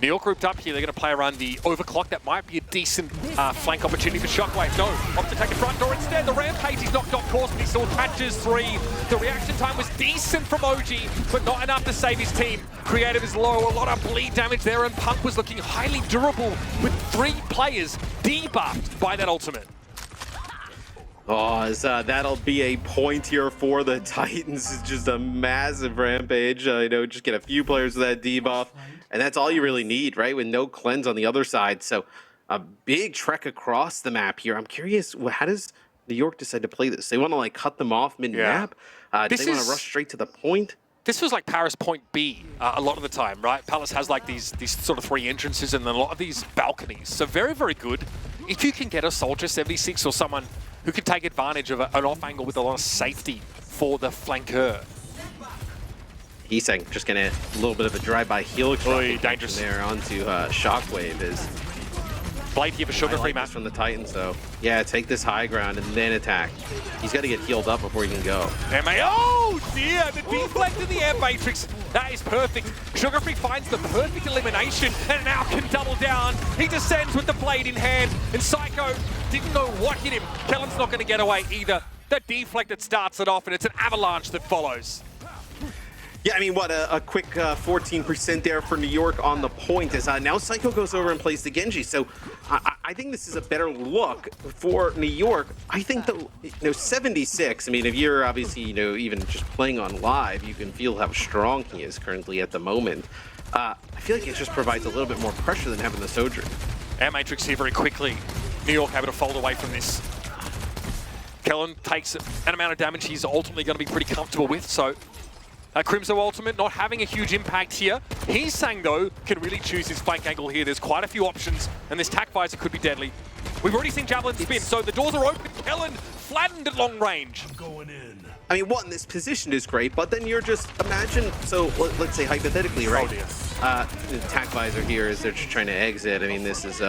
New York grouped up here. They're going to play around the overclock. That might be a decent flank opportunity for Shockwave. No, opts to take the front door instead. The Rampage, he's knocked off course, but he still catches 3. The reaction time was decent from OG, but not enough to save his team. Creative is low, a lot of bleed damage there, and Punk was looking highly durable with 3 players debuffed by that ultimate. That'll be a point here for the Titans. It's just a massive rampage. Just get a few players with that debuff, and that's all you really need, right? With no cleanse on the other side. So a big trek across the map here. I'm curious, how does New York decide to play this? They want to cut them off mid-map? Do they want to rush straight to the point? This was like Paris Point B a lot of the time, right? Palace has like these sort of 3 entrances and a lot of these balconies. So very, very good. If you can get a Soldier 76 or someone who can take advantage of an off angle with a lot of safety for the flanker. Heesang just gonna a little bit of a drive-by helix dangerous there onto Shockwave. Is Blade here for Sugar Free, Matt. From the Titans, though. Yeah, take this high ground and then attack. He's got to get healed up before he can go. Oh dear, the deflect in the air matrix. That is perfect. Sugar Free finds the perfect elimination and now can double down. He descends with the blade in hand, and Psycho didn't know what hit him. Kellen's not going to get away either. The deflect that starts it off, and it's an avalanche that follows. Yeah, I mean, what, a quick 14% there for New York on the point as now Psycho goes over and plays the Genji. So I think this is a better look for New York. I think the 76, I mean, if you're obviously, even just playing on live, you can feel how strong he is currently at the moment. I feel like it just provides a little bit more pressure than having the Sojourn. Air Matrix here very quickly. New York able to fold away from this. Kellen takes an amount of damage he's ultimately going to be pretty comfortable with, so Crimzo ultimate not having a huge impact here. Heesang, though, can really choose his flank angle here. There's quite a few options, and this tack visor could be deadly. We've already seen Javelin spin, so the doors are open. Kellen flattened at long range. Going in. I mean, one, this position is great, but then you're just, imagine, so let's say hypothetically, right? The tack visor here is they're just trying to exit. I mean, this is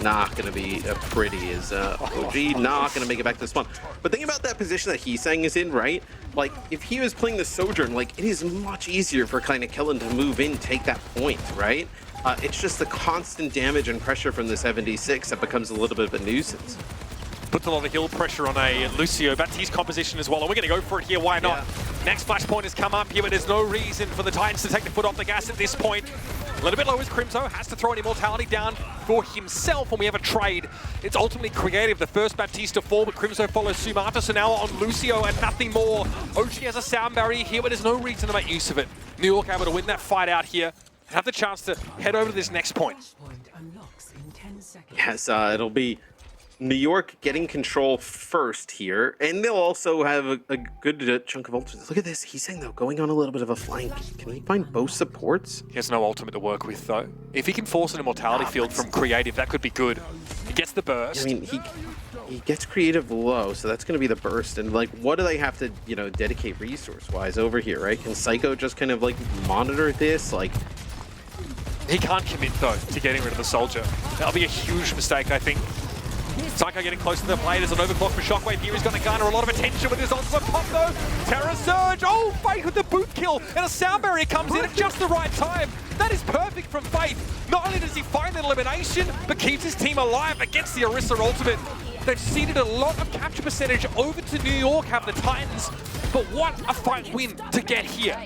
not going to be pretty. Is OG not going to make it back to the spawn. But think about that position that Heesang is in, right? Like, if he was playing the Sojourn, like, it is much easier for kind of Kellen to move in, take that point, right? It's just the constant damage and pressure from the 76 that becomes a little bit of a nuisance. Puts a lot of hill pressure on a Lucio. That's his composition as well, and we're going to go for it here. Why not? Yeah. Next Flashpoint has come up here, but there's no reason for the Titans to take the foot off the gas at this point. A little bit low is Crimzo, has to throw an immortality down for himself, and we have a trade. It's ultimately creative. The first Baptista fall, but Crimzo follows soon after, so now on Lucio and nothing more. OG has a sound barrier here, but there's no reason to make use of it. New York able to win that fight out here and have the chance to head over to this next point. Yes, it'll be New York getting control first here, and they'll also have a good chunk of ultimates. Look at this. He's saying, though, going on a little bit of a flank. Can he find both supports? He has no ultimate to work with, though. If he can force an immortality field from creative, that could be good. He gets the burst. I mean, he gets creative low, so that's going to be the burst. And, like, what do they have to, dedicate resource-wise over here, right? Can Psycho just kind of, like, monitor this? Like, he can't commit, though, to getting rid of the soldier. That'll be a huge mistake, I think. Psycho getting close to the plate as an overclock for Shockwave here. He's going to garner a lot of attention with his ultimate pop, though. Terror Surge. Oh, Fate with the boot kill. And a sound barrier comes in at just the right time. That is perfect from Fate. Not only does he find that elimination, but keeps his team alive against the Orisa ultimate. They've ceded a lot of capture percentage over to New York, have the Titans. But what a fight win to get here.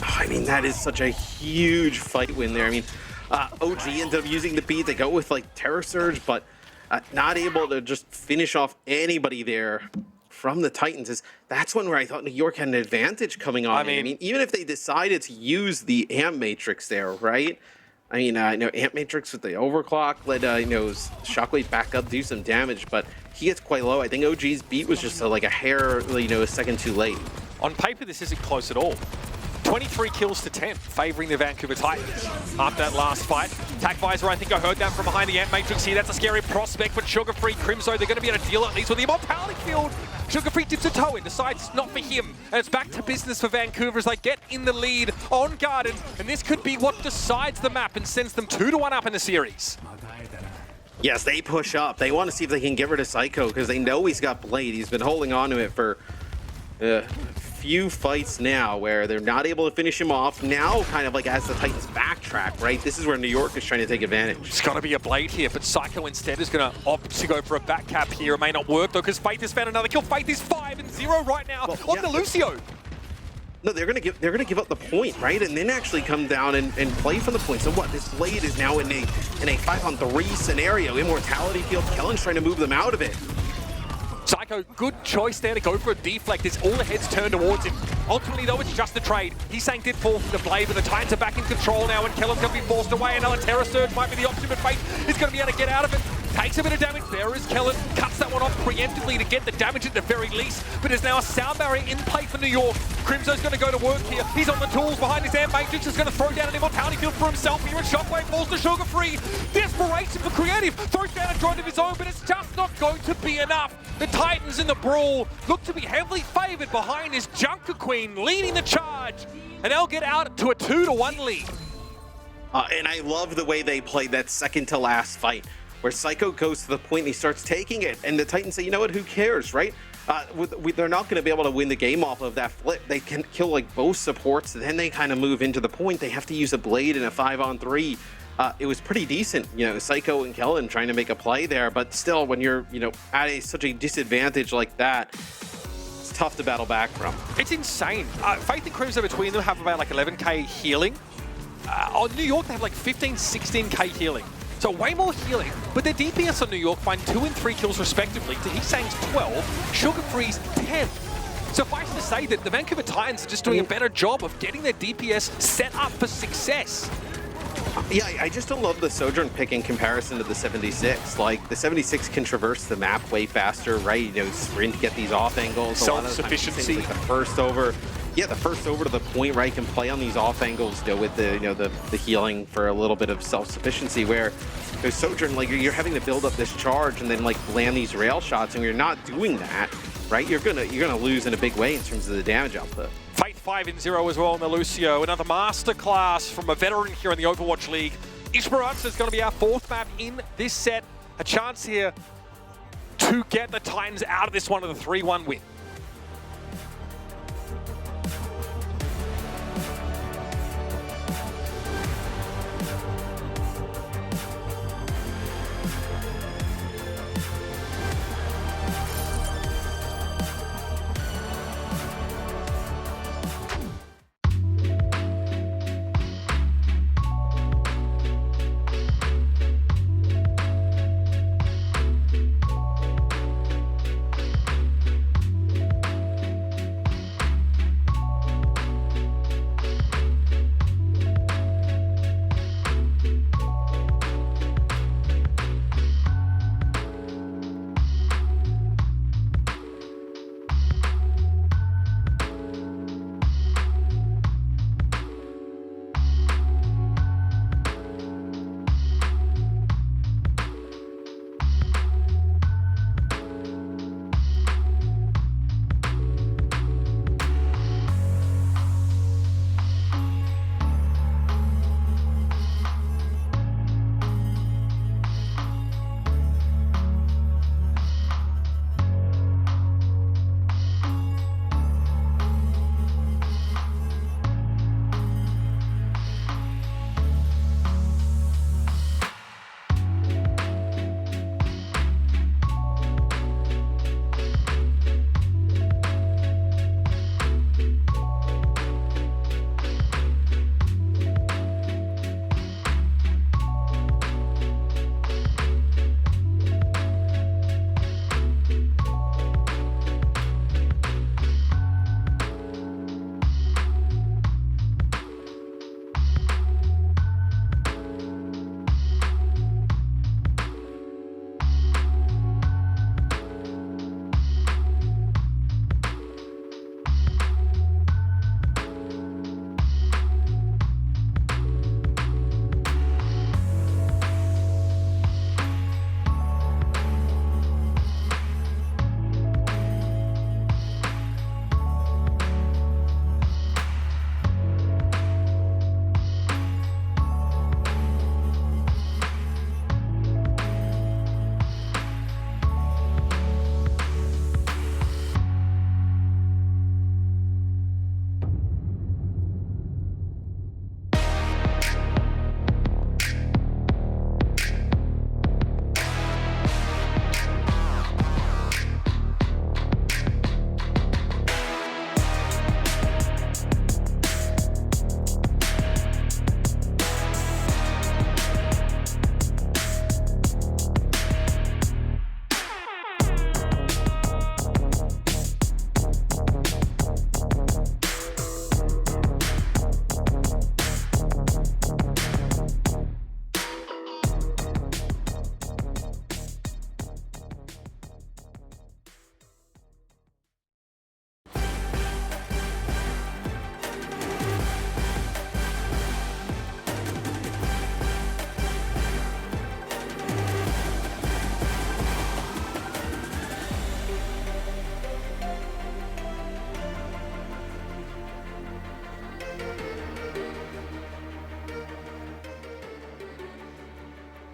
I mean, that is such a huge fight win there. I mean, OG ends up using the beat. They go with, like, Terror Surge, but not able to just finish off anybody there from the Titans. That's one where I thought New York had an advantage coming on. I mean, even if they decided to use the Amp Matrix there, right? I mean, Amp Matrix with the overclock let, Shockwave back up, do some damage, but he gets quite low. I think OG's beat was just like a hair, a second too late. On paper, this isn't close at all. 23 kills to 10, favoring the Vancouver Titans after that last fight. Tac Visor, I think I heard that from behind the Amp Matrix here. That's a scary prospect, but Sugar Free, Crimzo, they're going to be able to deal at least with the Immortality Field. Sugar Free dips a toe in, decides it's not for him, and it's back to business for Vancouver as they get in the lead on Garden, and this could be what decides the map and sends them 2-1 up in the series. Yes, they push up. They want to see if they can get rid of Psycho because they know he's got Blade. He's been holding on to it for few fights now where they're not able to finish him off. Now, kind of like as the Titans backtrack, right? This is where New York is trying to take advantage. It's got to be a Blade here, but Psycho instead is going to opt to go for a back cap here. It may not work though, because Faith has found another kill. Faith is 5-0 right now on the Lucio. No, they're gonna give up the point, right? And then actually come down and play from the point. So what? This Blade is now in a 5-on-3 scenario. Immortality field. Kellen's trying to move them out of it. Psycho, good choice there to go for a deflect. It's all the heads turned towards him. Ultimately, though, it's just a trade. He's saying did fall from the Blade, but the Titans are back in control now, and Kellen's going to be forced away. Another Terror Surge might be the option, but Fate is going to be able to get out of it. Takes a bit of damage. There is Kellen. Cuts that one off preemptively to get the damage at the very least. But there's now a sound barrier in play for New York. Crimzo's going to go to work here. He's on the tools behind his Amp Matrix. Is going to throw down an Immortality Field for himself here. And Shockwave falls to Sugar Free. Desperation for creative. Throws down a drone of his own, but it's just not going to be enough. The Titans in the brawl look to be heavily favored behind his Junker Queen leading the charge. And they'll get out to a 2-1 lead. And I love the way they played that second to last fight, where Psycho goes to the point and he starts taking it, and the Titans say, you know what, who cares, right? They're not going to be able to win the game off of that flip. They can kill like both supports, then they kind of move into the point. They have to use a Blade in a 5-on-3. It was pretty decent, Psycho and Kellen trying to make a play there, but still, when you're, at such a disadvantage like that, it's tough to battle back from. It's insane. Faith and Crimson between them have about like 11k healing. On New York, they have like 15, 16k healing. So way more healing, but their DPS on New York find 2 and 3 kills respectively. To Hee-Sang's 12, Sugar Free's 10. Suffice to say that the Vancouver Titans are just doing a better job of getting their DPS set up for success. Yeah, I just don't love the Sojourn pick in comparison to the 76. Like, the 76 can traverse the map way faster, right? Sprint, get these off angles. Self-sufficiency. Like the first over. Yeah, the first over to the point, right? Can play on these off angles, with the healing for a little bit of self-sufficiency. Where Sojourn, like, you're having to build up this charge and then like land these rail shots, and when you're not doing that, right? You're gonna lose in a big way in terms of the damage output. Faith 5-0 as well on the Lucio. Another masterclass from a veteran here in the Overwatch League. Esperança is going to be our 4th map in this set. A chance here to get the Titans out of this one with a 3-1 win.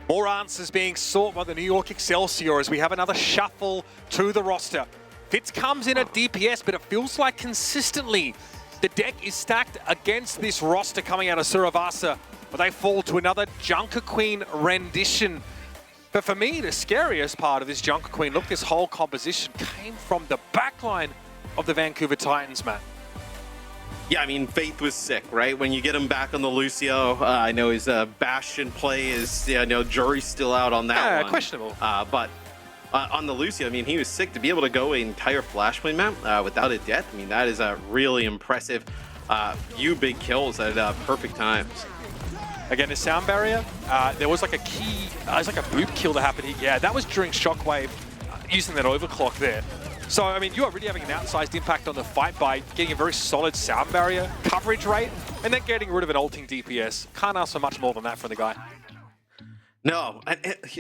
More answers being sought by the New York Excelsior as we have another shuffle to the roster. Fitz comes in at DPS, but it feels like consistently the deck is stacked against this roster coming out of Suravasa, but they fall to another Junker Queen rendition. But for me, the scariest part of this Junker Queen, look, this whole composition came from the backline of the Vancouver Titans, man. Yeah, I mean, Faith was sick, right? When you get him back on the Lucio, I know his Bastion play is, I know jury's still out on that one. Questionable. But on the Lucio, I mean, he was sick to be able to go an entire Flashpoint map without a death. I mean, that is really impressive. Few big kills at perfect times. Again, the sound barrier, there was like a key, it was like a boop kill that happened here. Yeah, that was during Shockwave, using that overclock there. So, I mean, you are really having an outsized impact on the fight by getting a very solid sound barrier coverage rate and then getting rid of an ulting DPS. Can't ask for much more than that from the guy. No,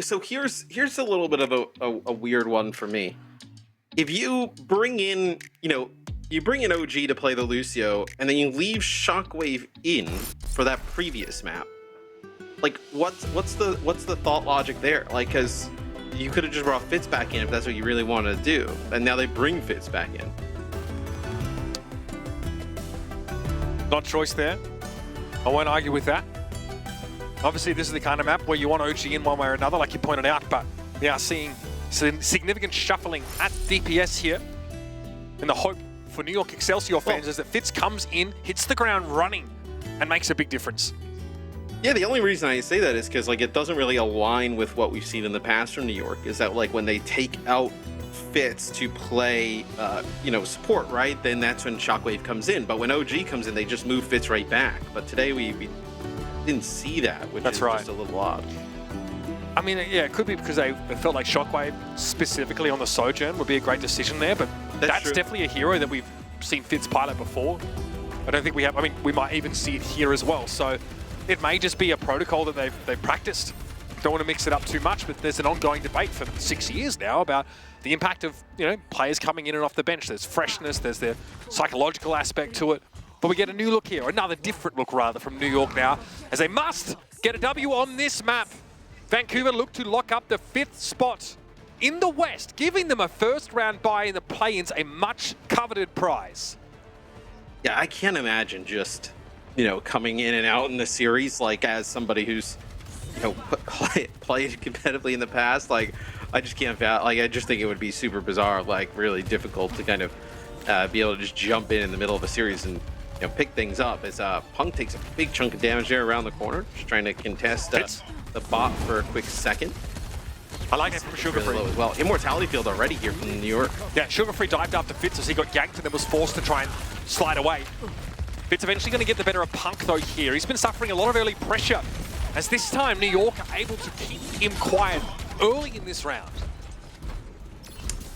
so here's a little bit of a weird one for me. If you bring in, you bring in OG to play the Lucio, and then you leave Shockwave in for that previous map, like what's the thought logic there? Like, because you could have just brought Fitz back in if that's what you really wanted to do, and now they bring Fitz back in. Not choice there. I won't argue with that. Obviously, this is the kind of map where you want OG in one way or another, like you pointed out, but we are seeing some significant shuffling at DPS here. And the hope for New York Excelsior fans is that Fitz comes in, hits the ground running, and makes a big difference. Yeah, the only reason I say that is because like it doesn't really align with what we've seen in the past from New York. Is that like when they take out Fitz to play, support, right? Then that's when Shockwave comes in. But when OG comes in, they just move Fitz right back. But today we didn't see that, which is just a little odd. I mean, yeah, it could be because they felt like Shockwave specifically on the Sojourn would be a great decision there, but that's definitely a hero that we've seen Fitz pilot before. I don't think we have, I mean, we might even see it here as well. So it may just be a protocol that they've practiced. Don't want to mix it up too much, but there's an ongoing debate for 6 years now about the impact of, players coming in and off the bench. There's freshness, there's the psychological aspect to it. But we get a new look here, another different look rather from New York now, as they must get a W on this map. Vancouver look to lock up the 5th spot in the West, giving them a first round bye in the play-ins, a much coveted prize. Yeah, I can't imagine just, coming in and out in the series, like as somebody who's, played competitively in the past. Like, I just can't, I just think it would be super bizarre, like really difficult to kind of be able to just jump in the middle of a series and, pick things up as Punk takes a big chunk of damage there around the corner, just trying to contest the bot for a quick second. I like it from Sugar Free as well. Immortality field already here from New York. Yeah, Sugar Free dived after Fitz as he got yanked and then was forced to try and slide away. Fitz eventually going to get the better of Punk though here. He's been suffering a lot of early pressure, as this time New York are able to keep him quiet early in this round.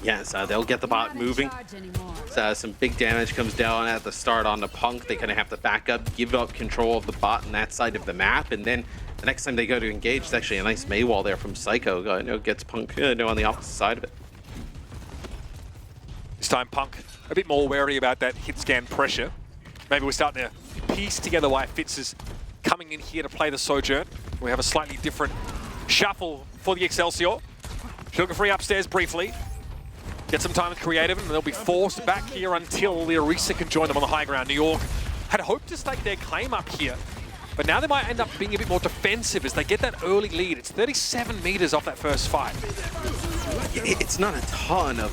Yes, they'll get the bot moving. Some big damage comes down at the start on the Punk. They kind of have to back up, give up control of the bot on that side of the map, and then the next time they go to engage, it's actually a nice May wall there from Psycho. Gets Punk on the opposite side of it. This time Punk a bit more wary about that hit scan pressure. Maybe we're starting to piece together why Fitz is coming in here to play the Sojourn. We have a slightly different shuffle for the Excelsior. Sugar Free upstairs briefly. Get some time with Creative, and they'll be forced back here until the Orisa can join them on the high ground. New York had hoped to stake their claim up here, but now they might end up being a bit more defensive as they get that early lead. It's 37 meters off that first fight. It's not a ton of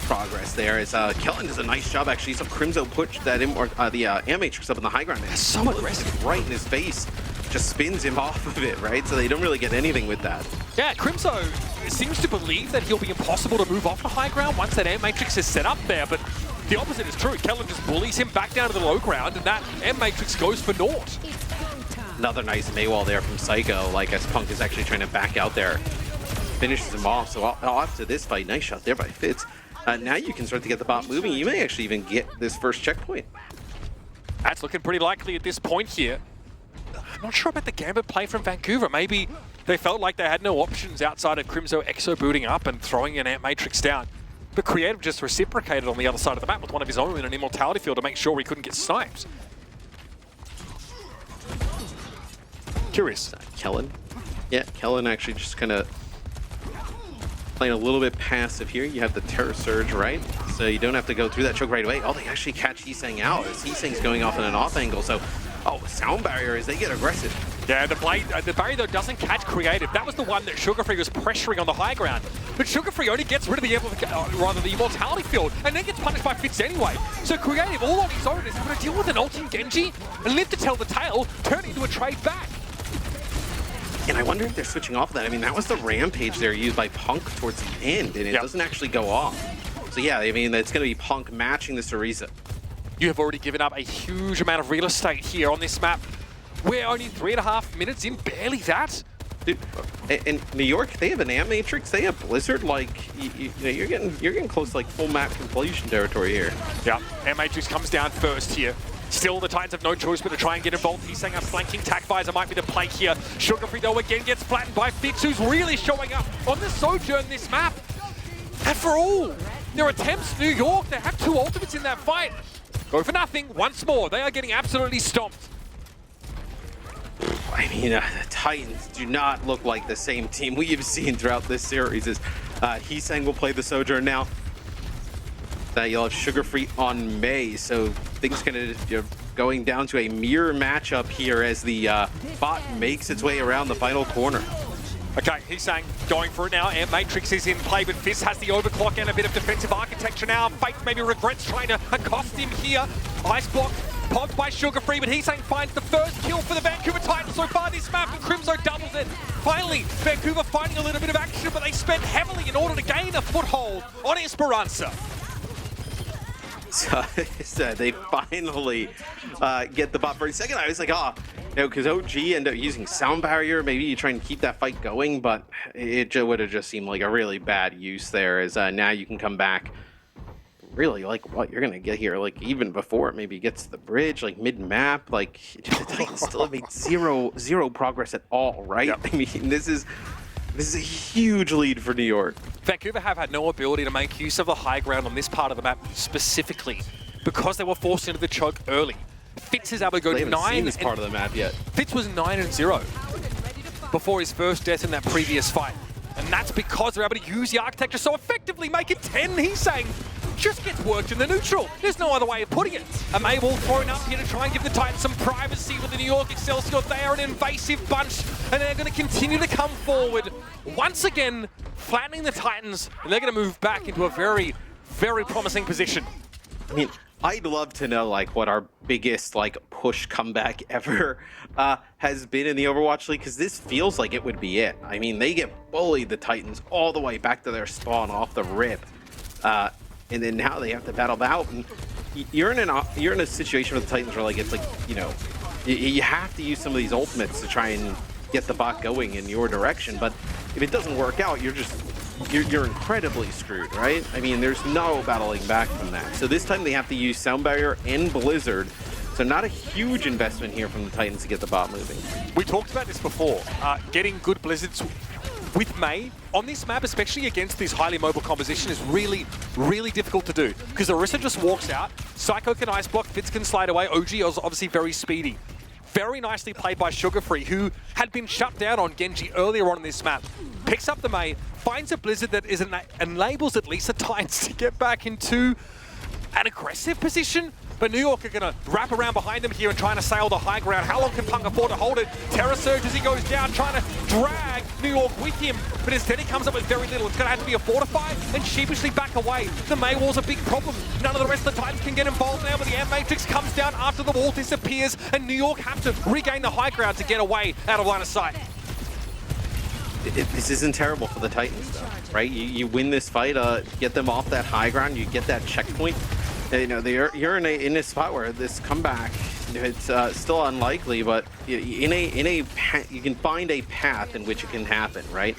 progress there, as Kellen does a nice job actually. Some Crimzo push that Amatrix up in the high ground. That's so aggressive, right in his face. Just spins him off of it, right? So they don't really get anything with that. Yeah, Crimzo seems to believe that he'll be impossible to move off the high ground once that M-Matrix is set up there, but the opposite is true. Kellen just bullies him back down to the low ground, and that M-Matrix goes for naught. Another nice Maywall there from Psycho, like as Punk is actually trying to back out there. Finishes him off, so after this fight, nice shot there by Fitz. Now you can start to get the bot moving. You may actually even get this first checkpoint. That's looking pretty likely at this point here. I'm not sure about the gambit play from Vancouver. Maybe they felt like they had no options outside of Crimzo Exo booting up and throwing an Ant Matrix down. But Creative just reciprocated on the other side of the map with one of his own in an Immortality field to make sure he couldn't get sniped. Curious. Kellen Yeah, Kellen actually just kind of playing a little bit passive here. You have the Terror Surge, right? So you don't have to go through that choke right away. Oh, they actually catch Heesang out as Heesang's going off in an off angle. So, oh, sound barrier as they get aggressive. Yeah, the barrier though doesn't catch Creative. That was the one that SugarFree was pressuring on the high ground. But SugarFree only gets rid of the Immortality field and then gets punished by Fitz anyway. So Creative, all on his own, is going to deal with an ulting Genji and live to tell the tale, turn into a trade back. And I wonder if they're switching off of that. I mean, that was the Rampage there used by Punk towards the end, and it doesn't actually go off. So yeah, I mean, it's going to be Punk matching the Cereza. You have already given up a huge amount of real estate here on this map. We're only 3.5 minutes in, barely that. Dude, and New York, they have an Amp Matrix, they have Blizzard, like, you know, you're getting close to like full map completion territory here. Yeah, Amp Matrix comes down first here. Still, the Titans have no choice but to try and get involved. He's saying a flanking tack visor might be the play here. SugarFree, though, again gets flattened by Fitz, who's really showing up on the Sojourn this map. And for all their attempts, New York, they have 2 ultimates in that fight. Go for nothing once more. They are getting absolutely stomped. I mean, the Titans do not look like the same team we have seen throughout this series. As Heesang will play the Sojourn now. You'll have SugarFree on May, so things going down to a mirror matchup here as the bot makes its way around the final corner. Okay, Heesang going for it now, and Matrix is in play, but Fizz has the overclock and a bit of defensive architecture now. Fate maybe regrets trying to accost him here. Ice block popped by SugarFree, but Heesang finds the first kill for the Vancouver Titans so far this map, and Crimzo doubles it. Finally, Vancouver finding a little bit of action, but they spent heavily in order to gain a foothold on Esperança. So they finally get the bot for a second. I was like, because OG ended up using sound barrier. Maybe you try and keep that fight going, but it would have just seemed like a really bad use there. As now you can come back. Really, like what you're gonna get here, like even before it maybe gets to the bridge, like mid map, like the Titans still have made zero progress at all, right? Yep. I mean, this is a huge lead for New York. Vancouver have had no ability to make use of the high ground on this part of the map specifically because they were forced into the choke early. Fitz is able to go they to haven't 9. Seen this part of the map yet. Fitz was 9-0 before his first death in that previous fight. And that's because they're able to use the architecture so effectively, make it 10, he's saying. Just gets worked in the neutral. There's no other way of putting it. A Maywall thrown up here to try and give the Titans some privacy with the New York Excelsior. They are an invasive bunch, and they're going to continue to come forward. Once again, flattening the Titans, and they're going to move back into a very, very promising position. I mean, I'd love to know like what our biggest like push comeback ever has been in the Overwatch League, because this feels like it would be it. I mean, they get bullied, the Titans, all the way back to their spawn off the rip. And then now they have to battle out, and you're in a situation with the Titans where like it's like, you know, you have to use some of these ultimates to try and get the bot going in your direction. But if it doesn't work out, you're incredibly screwed, right? I mean, there's no battling back from that. So this time they have to use Sound Barrier and Blizzard. So not a huge investment here from the Titans to get the bot moving. We talked about this before. Getting good Blizzards with May on this map, especially against this highly mobile composition, is really, really difficult to do. Because Orisa just walks out, Psycho can ice block, Fitz can slide away, OG is obviously very speedy. Very nicely played by SugarFree, who had been shut down on Genji earlier on in this map. Picks up the May, finds a Blizzard that enables at least the Titans to get back into an aggressive position. But New York are going to wrap around behind them here and trying to sail the high ground. How long can Punk afford to hold it? Terror Surge as he goes down, trying to drag New York with him. But instead he comes up with very little. It's going to have to be a fortify and sheepishly back away. The May wall's a big problem. None of the rest of the Titans can get involved now, but the Amp Matrix comes down after the wall disappears, and New York have to regain the high ground to get away out of line of sight. This isn't terrible for the Titans, though, right? You win this fight, get them off that high ground, you get that checkpoint. You know, you're in a spot where this comeback, it's still unlikely, but you can find a path in which it can happen, right?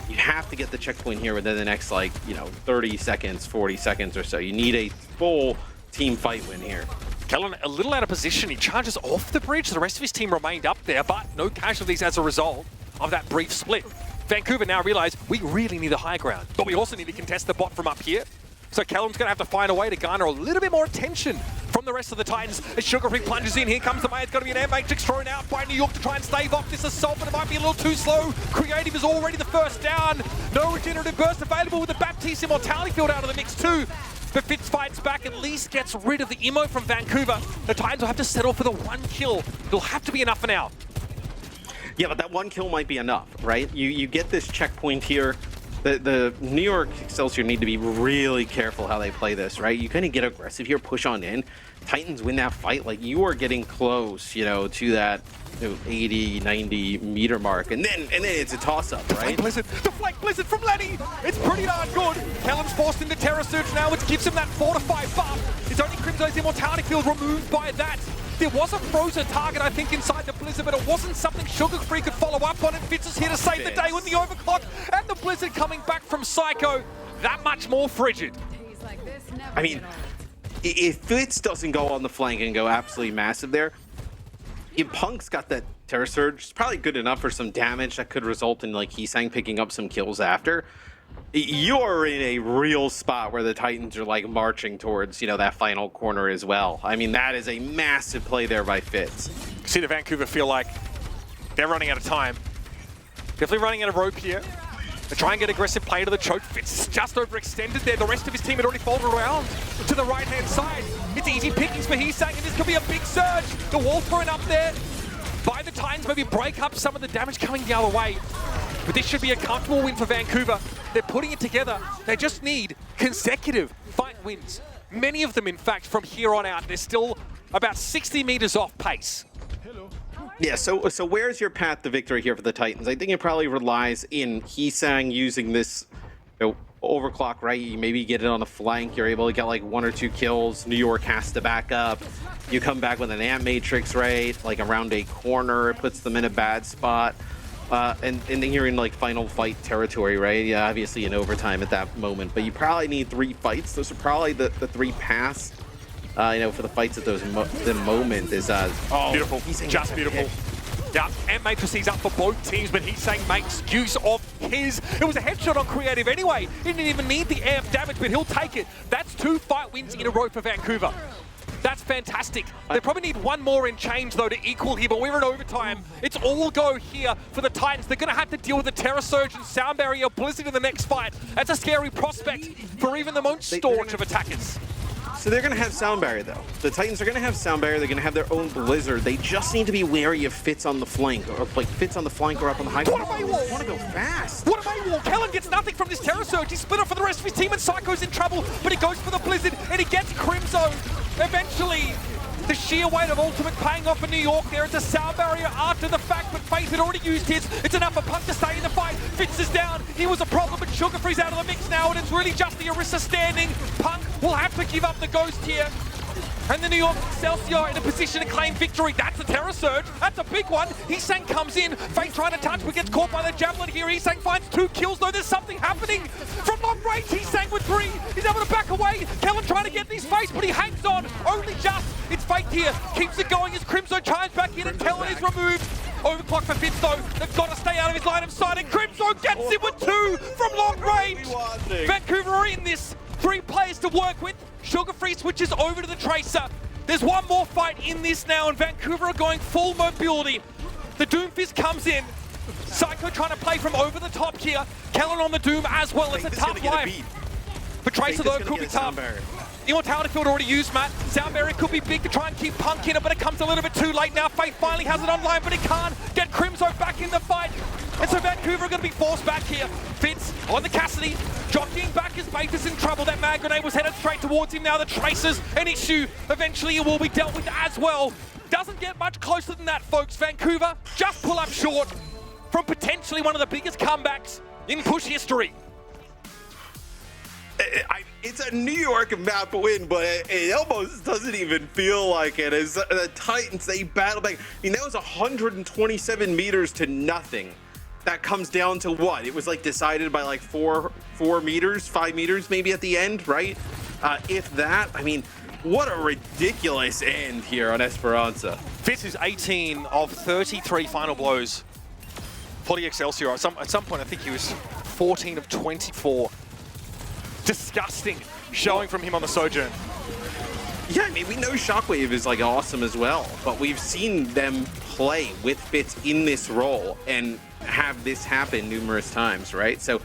You have to get the checkpoint here within the next, like, 30 seconds, 40 seconds or so. You need a full team fight win here. Kellen a little out of position. He charges off the bridge. The rest of his team remained up there, but no casualties as a result of that brief split. Vancouver now realize we really need the high ground, but we also need to contest the bot from up here. So Callum's going to have to find a way to garner a little bit more attention from the rest of the Titans as Sugar Free plunges in. Here comes the May. It's going to be an air matrix thrown out by New York to try and stave off this assault, but it might be a little too slow. Creative is already the first down. No regenerative burst available with the Baptiste Immortality field out of the mix too. But Fitz fights back, at least gets rid of the immo from Vancouver. The Titans will have to settle for the 1 kill. It'll have to be enough for now. Yeah, but that 1 kill might be enough, right? You get this checkpoint here. The New York Excelsior need to be really careful how they play this, right? You kind of get aggressive here, push on in. Titans win that fight. Like, you are getting close, you know, to that 80, 90 meter mark, and then it's a toss-up, right? Deflect Blizzard from Lenny. It's pretty darn good. Kellen's forced into Terror Surge now, which gives him that 4 to 5 buff. It's only Crimso's Immortality field removed by that. There was a frozen target, I think, inside the Blizzard, but it wasn't something Sugar Free could follow up on. And Fitz is here to save the day with the overclock, and the Blizzard coming back from Psycho. That much more frigid. I mean, if Fitz doesn't go on the flank and go absolutely massive there, if Punk's got that Terror Surge, it's probably good enough for some damage that could result in like Heesang picking up some kills after. You're in a real spot where the Titans are like marching towards, you know, that final corner as well. I mean, that is a massive play there by Fitz. See the Vancouver feel like they're running out of time. Definitely running out of rope here. They try and get aggressive play to the choke. Fitz is just overextended there. The rest of his team had already folded around to the right-hand side. It's easy pickings for Heesang, and this could be a big surge. The wall thrown up there by the Titans, maybe break up some of the damage coming the other way. But this should be a comfortable win for Vancouver. They're putting it together. They just need consecutive fight wins. Many of them, in fact, from here on out. They're still about 60 meters off pace. Yeah, so where's your path to victory here for the Titans? I think it probably relies in Heesang using this, you know, overclock, right? You maybe get it on the flank. You're able to get like 1 or 2 kills. New York has to back up. You come back with an amp matrix, right? Like around a corner, it puts them in a bad spot. And then you're in like final fight territory, right? Yeah, obviously in overtime at that moment, but you probably need 3 fights. Those are probably the 3 paths, you know, for the fights at those the moment is beautiful, just beautiful. Yeah, and Matrix is up for both teams, but Heesang makes use of his. It was a headshot on Creative anyway. He didn't even need the amp damage, but he'll take it. That's 2 fight wins in a row for Vancouver. That's fantastic. They probably need 1 more in change, though, to equal here, but we're in overtime. It's all go here for the Titans. They're going to have to deal with the Terror Surge and Sound Barrier Blizzard in the next fight. That's a scary prospect for even the most staunch of attackers. So they're going to have Sound Barrier, though. The Titans are going to have Sound Barrier. They're going to have their own Blizzard. They just need to be wary of Fitz on the flank, or like Fitz on the flank or up on the high. What a Maywall! I want to go fast. What a Maywall! Kellen gets nothing from this Terror Surge. He's split off for the rest of his team, and Psycho's in trouble, but he goes for the Blizzard, and he gets Crimzo. Eventually, the sheer weight of Ultimate paying off for New York. There is a Sound Barrier after the fact, but Faith had already used his. It's enough for Punk to stay in the fight. Fitz is down. He was a problem, but Sugar Free's out of the mix now, and it's really just the Orisa standing. Punk will have to give up the ghost here. And the New York Excelsior in a position to claim victory. That's a Terror Surge. That's a big one. Heesang comes in. Faith trying to touch, but gets caught by the Javelin here. Heesang finds 2 kills, though. There's something happening from long range. Heesang with 3. He's able to back away. Kellen trying to get in his face, but he hangs on. Only just. It's Faith here. Keeps it going as Crimzo chimes back in, and Kellen is removed. Overclock for Fitz, though. They've got to stay out of his line of sight, and Crimzo gets him with 2 from long range. Vancouver are in this. 3 players to work with. Sugar Free switches over to the Tracer. There's 1 more fight in this now, and Vancouver are going full mobility. The Doomfist comes in. Psycho trying to play from over the top here. Kellen on the Doom as well. It's a tough life. But Tracer, though, could be tough. Immortality field already used, Matt. Sound Barrier could be big to try and keep Punk in it, but it comes a little bit too late now. Faith finally has it online, but it can't get Crimzo back in the fight. And so Vancouver are going to be forced back here. Fitz on the Cassidy, jockeying back as Faith is in trouble. That mag grenade was headed straight towards him. Now the Tracer's an issue. Eventually it will be dealt with as well. Doesn't get much closer than that, folks. Vancouver just pull up short from potentially one of the biggest comebacks in push history. It's a New York map win, but it almost doesn't even feel like it. As the Titans, they battle back. I mean, that was 127 meters to nothing. That comes down to what? It was like decided by like 4 meters, 5 meters maybe at the end, right? If that, I mean, what a ridiculous end here on Esperança. Fitz is 18 of 33 final blows for the Excelsior. At some point, I think he was 14 of 24. Disgusting showing from him on the Sojourn. Yeah, I mean, we know Shockwave is like awesome as well, but we've seen them play with Fitz in this role and have this happen numerous times, right? So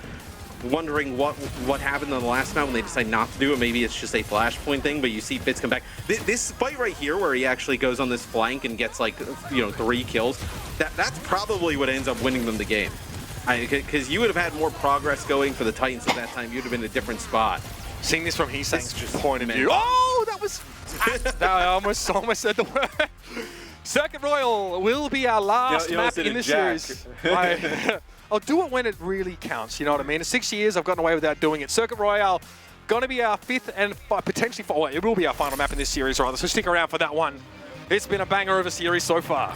wondering what happened on the last map when they decided not to do it. Maybe it's just a Flashpoint thing, but you see Fitz come back. This fight right here where he actually goes on this flank and gets like, 3 kills, that's probably what ends up winning them the game. Because you would have had more progress going for the Titans at that time. You'd have been in a different spot. Seeing this from Heesang's This point of man. view. Oh, that was... no, I almost said the word. Circuit Royale will be our last You map almost did in a this jack. series. I'll do it when it really counts, you know what I mean? In 6 years, I've gotten away without doing it. Circuit Royale, gonna be our 5th and potentially, it will be our final map in this series, rather, so stick around for that one. It's been a banger of a series so far.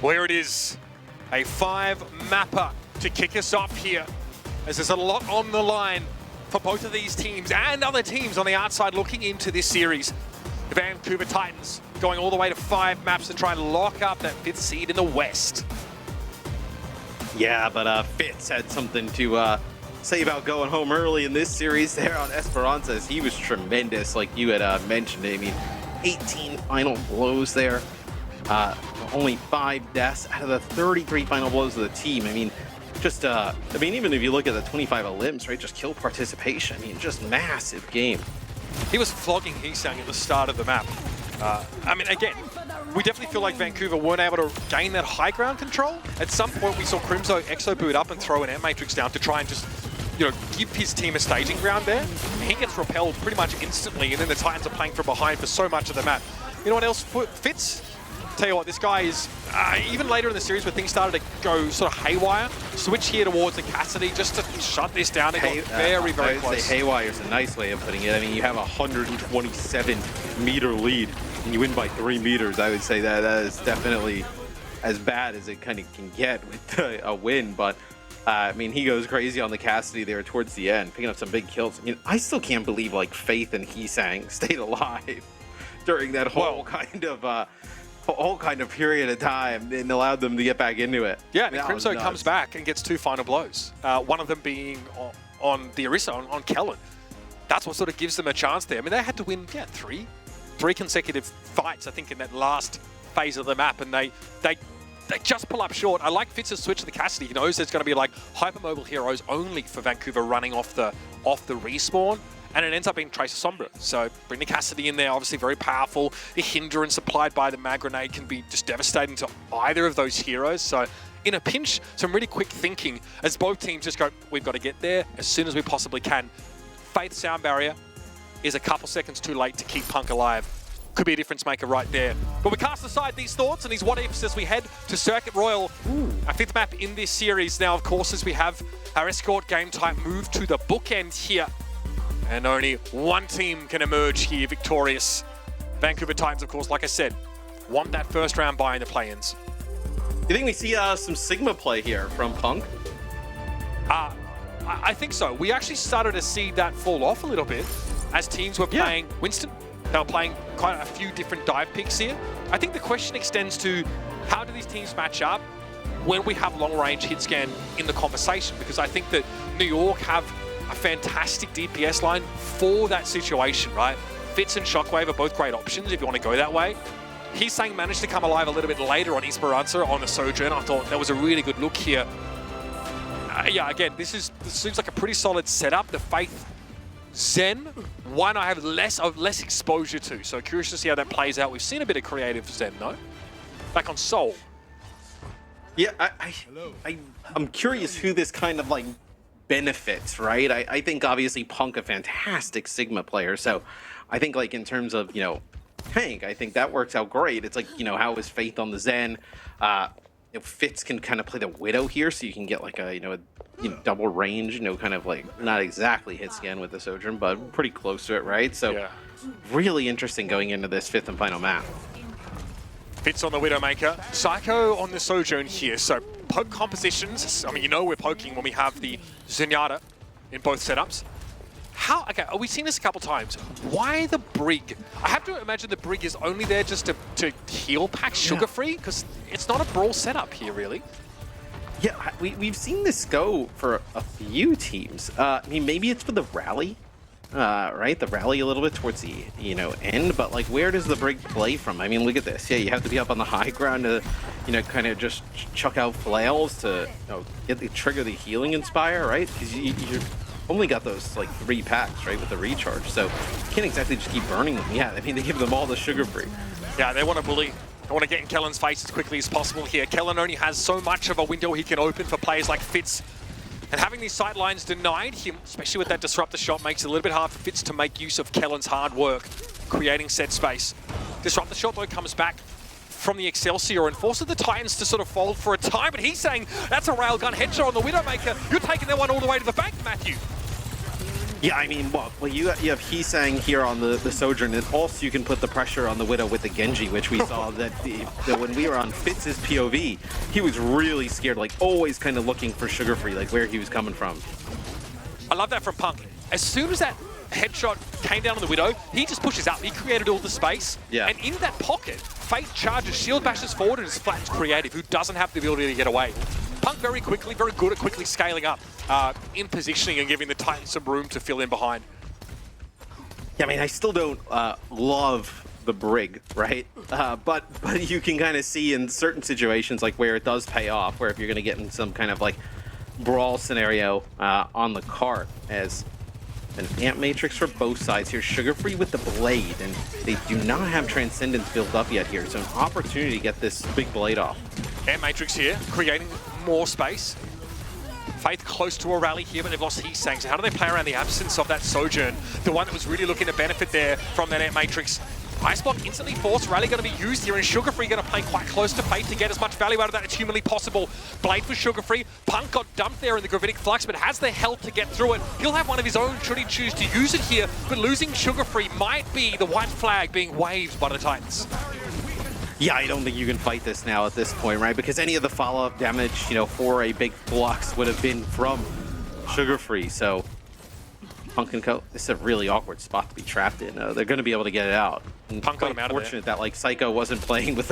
Well, here it is, a 5-mapper to kick us off here, as there's a lot on the line for both of these teams and other teams on the outside looking into this series. The Vancouver Titans going all the way to 5 maps to try and lock up that 5th seed in the West. Yeah, but Fitz had something to say about going home early in this series there on Esperança, as he was tremendous, like you had mentioned. I mean, 18 final blows there. Only 5 deaths out of the 33 final blows of the team. I mean, just, even if you look at the 25 elims, right, just kill participation. I mean, just massive game. He was flogging Heesang at the start of the map. Again, we definitely feel like Vancouver weren't able to gain that high ground control. At some point, we saw Crimzo Exo boot up and throw an M-Matrix down to try and just, give his team a staging ground there. He gets repelled pretty much instantly, and then the Titans are playing from behind for so much of the map. You know what else fits? Tell you what, this guy is, even later in the series where things started to go sort of haywire, switch here towards the Cassidy just to shut this down. It got very, very close. Say haywire is a nice way of putting it. I mean, you have a 127-meter lead, and you win by 3 meters. I would say that is definitely as bad as it kind of can get with a win. But, I mean, he goes crazy on the Cassidy there towards the end, picking up some big kills. I mean, I still can't believe, like, Faith and Heesang stayed alive during that whole kind of period of time and allowed them to get back into it. Yeah, and Crimso comes back and gets 2 final blows. One of them being on the Orisa, on Kellen. That's what sort of gives them a chance there. I mean, they had to win, three consecutive fights, I think, in that last phase of the map, and they just pull up short. I like Fitz's switch to the Cassidy. He knows there's going to be like hypermobile heroes only for Vancouver running off the respawn. And it ends up being Tracer Sombra. So bring the Cassidy in there, obviously very powerful. The hindrance supplied by the mag grenade can be just devastating to either of those heroes. So in a pinch, some really quick thinking as both teams just go, we've got to get there as soon as we possibly can. Faith sound barrier is a couple seconds too late to keep Punk alive. Could be a difference maker right there. But we cast aside these thoughts and these what-ifs as we head to Circuit Royale, our 5th map in this series. Now, of course, as we have our escort game type move to the bookend here. And only one team can emerge here victorious. Vancouver Titans, of course, like I said, want that first round bye in the play-ins. You think we see some Sigma play here from Punk? I think so. We actually started to see that fall off a little bit as teams were playing Winston. They were playing quite a few different dive picks here. I think the question extends to how do these teams match up when we have long-range hit scan in the conversation? Because I think that New York have a fantastic DPS line for that situation, right? Fitz and Shockwave are both great options if you want to go that way. Heesang managed to come alive a little bit later on Esperança on the Sojourn. I thought that was a really good look here. Yeah, again, this seems like a pretty solid setup. The Faith Zen, one I have less exposure to, so curious to see how that plays out. We've seen a bit of creative Zen, though. Back on Soul. Yeah, I'm curious who this kind of like benefits, right? I think obviously Punk a fantastic Sigma player, so I think like in terms of, you know, Tank, I think that works out great. It's like, you know, how is Faith on the Zen? Fitz can kind of play the Widow here, so you can get like a, double range, kind of like not exactly hit scan with the Sojourn, but pretty close to it, right? So yeah. Really interesting going into this 5th and final map. Fitz on the Widowmaker, Psycho on the Sojourn here. So poke compositions, I mean, we're poking when we have the Zenyatta in both setups. Okay, we've seen this a couple times. Why the Brig? I have to imagine the Brig is only there just to heal pack sugar-free, because it's not a brawl setup here, really. Yeah, we've seen this go for a few teams. I mean, maybe it's for the rally, right? The rally a little bit towards the, end, but like, where does the Brig play from? I mean, look at this. Yeah, you have to be up on the high ground to, kind of just chuck out flails to, trigger the healing inspire, right? Because you only got those like 3 packs, right, with the recharge, so you can't exactly just keep burning them. Yeah, I mean, they give them all the sugar-free. Yeah, they want to bully. They want to get in Kellen's face as quickly as possible here. Kellen only has so much of a window he can open for players like Fitz. And having these sight lines denied him, especially with that disruptor shot, makes it a little bit hard for Fitz to make use of Kellen's hard work, creating set space. Disruptor shot, though, comes back from the Excelsior and forces the Titans to sort of fold for a time, but he's saying, that's a railgun headshot on the Widowmaker. You're taking that one all the way to the bank, Matthew. Yeah, I mean, well, you have Heesang here on the Sojourn, and also you can put the pressure on the Widow with the Genji, which we saw that when we were on Fitz's POV, he was really scared, like always kind of looking for sugar-free, like where he was coming from. I love that from Punk. As soon as that headshot came down on the Widow, he just pushes up. He created all the space. Yeah. And in that pocket, Fate charges, shield bashes forward, and is flat creative, who doesn't have the ability to get away. Punk very quickly, very good at quickly scaling up in positioning and giving the Titans some room to fill in behind. Yeah, I mean, I still don't love the Brig, right? But you can kind of see in certain situations like where it does pay off, where if you're going to get in some kind of like brawl scenario on the cart, as an Amp Matrix for both sides here, sugar-free with the Blade, and they do not have Transcendence built up yet here, so an opportunity to get this big Blade off. Amp Matrix here, creating more space. Faith close to a rally here, but they've lost Heesang. So how do they play around the absence of that Sojourn? The one that was really looking to benefit there from that Amp Matrix. Ice Block instantly forced. Rally going to be used here, and Sugar Free going to play quite close to Fate to get as much value out of that as humanly possible. Blade for Sugar Free. Punk got dumped there in the Gravitic Flux, but has the health to get through it. He'll have one of his own should he choose to use it here, but losing Sugar Free might be the white flag being waved by the Titans. Yeah, I don't think you can fight this now at this point, right? Because any of the follow-up damage, for a big flux would have been from Sugar Free. So Punk and Co. This is a really awkward spot to be trapped in. They're going to be able to get it out. And Punk got him out of there. Fortunate that Psycho wasn't playing with